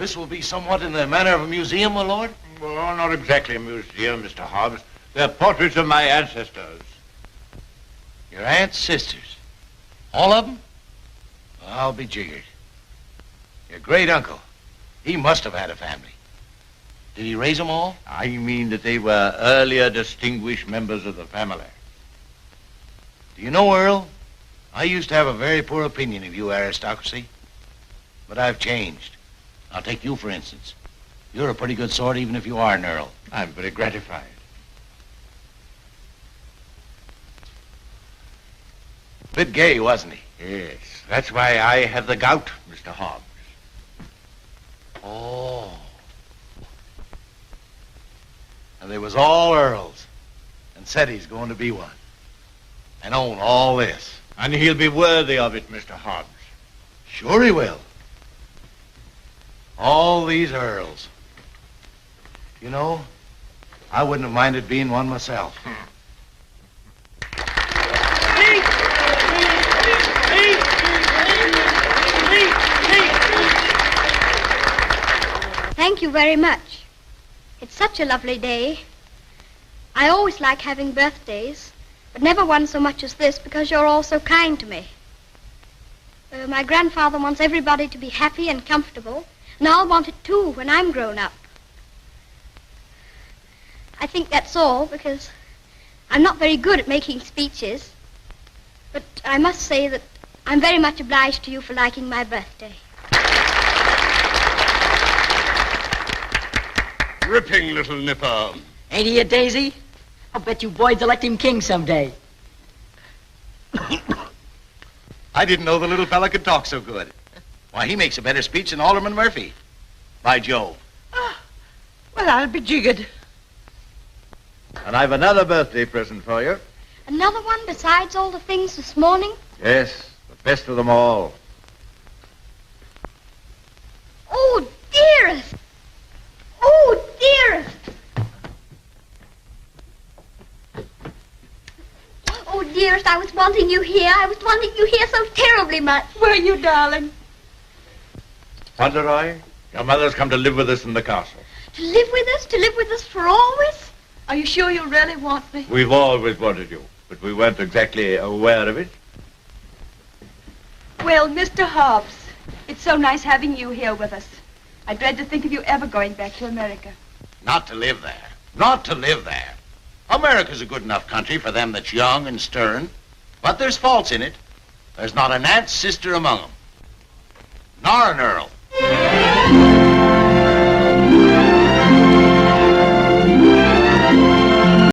Speaker 8: This will be somewhat in the manner of a museum, my lord?
Speaker 11: Well, not exactly a museum, Mr. Hobbs. They're portraits of my ancestors.
Speaker 8: Your aunt's sisters? All of them? I'll be jiggered. Your great uncle, he must have had a family. Did he raise them all?
Speaker 11: I mean that they were earlier distinguished members of the family.
Speaker 8: Do you know, Earl, I used to have a very poor opinion of you aristocracy, but I've changed. I'll take you, for instance. You're a pretty good sort, even if you are an earl.
Speaker 11: I'm very gratified.
Speaker 8: Bit gay, wasn't he?
Speaker 11: Yes, that's why I have the gout, Mr. Hobbs.
Speaker 8: Oh. And they was all earls, and said he's going to be one, and own all this.
Speaker 11: And he'll be worthy of it, Mr. Hobbs.
Speaker 8: Sure he will. All these earls. You know, I wouldn't have minded being one myself.
Speaker 2: Thank you very much. It's such a lovely day. I always like having birthdays, but never one so much as this because you're all so kind to me. My grandfather wants everybody to be happy and comfortable, and I'll want it too when I'm grown up. I think that's all because I'm not very good at making speeches, but I must say that I'm very much obliged to you for liking my birthday.
Speaker 1: Ripping little nipper.
Speaker 6: Ain't he a daisy? I'll bet you boys elect him king someday.
Speaker 8: I didn't know the little fella could talk so good. Why, he makes a better speech than Alderman Murphy. By Jove.
Speaker 5: Well, I'll be jiggered.
Speaker 13: And I've another birthday present for you.
Speaker 2: Another one besides all the things this morning?
Speaker 13: Yes, the best of them all.
Speaker 2: Oh, dearest! Oh, dearest! Oh, dearest, I was wanting you here. I was wanting you here so terribly much.
Speaker 5: Were you, darling?
Speaker 11: Fauntleroy, your mother's come to live with us in the castle.
Speaker 2: To live with us? To live with us for always?
Speaker 3: Are you sure you really want me?
Speaker 11: We've always wanted you, but we weren't exactly aware of it.
Speaker 3: Well, Mr. Hobbs, it's so nice having you here with us. I dread to think of you ever going back to America.
Speaker 8: Not to live there. Not to live there. America's a good enough country for them that's young and stern, but there's faults in it. There's not an aunt's sister among them. Nor an earl.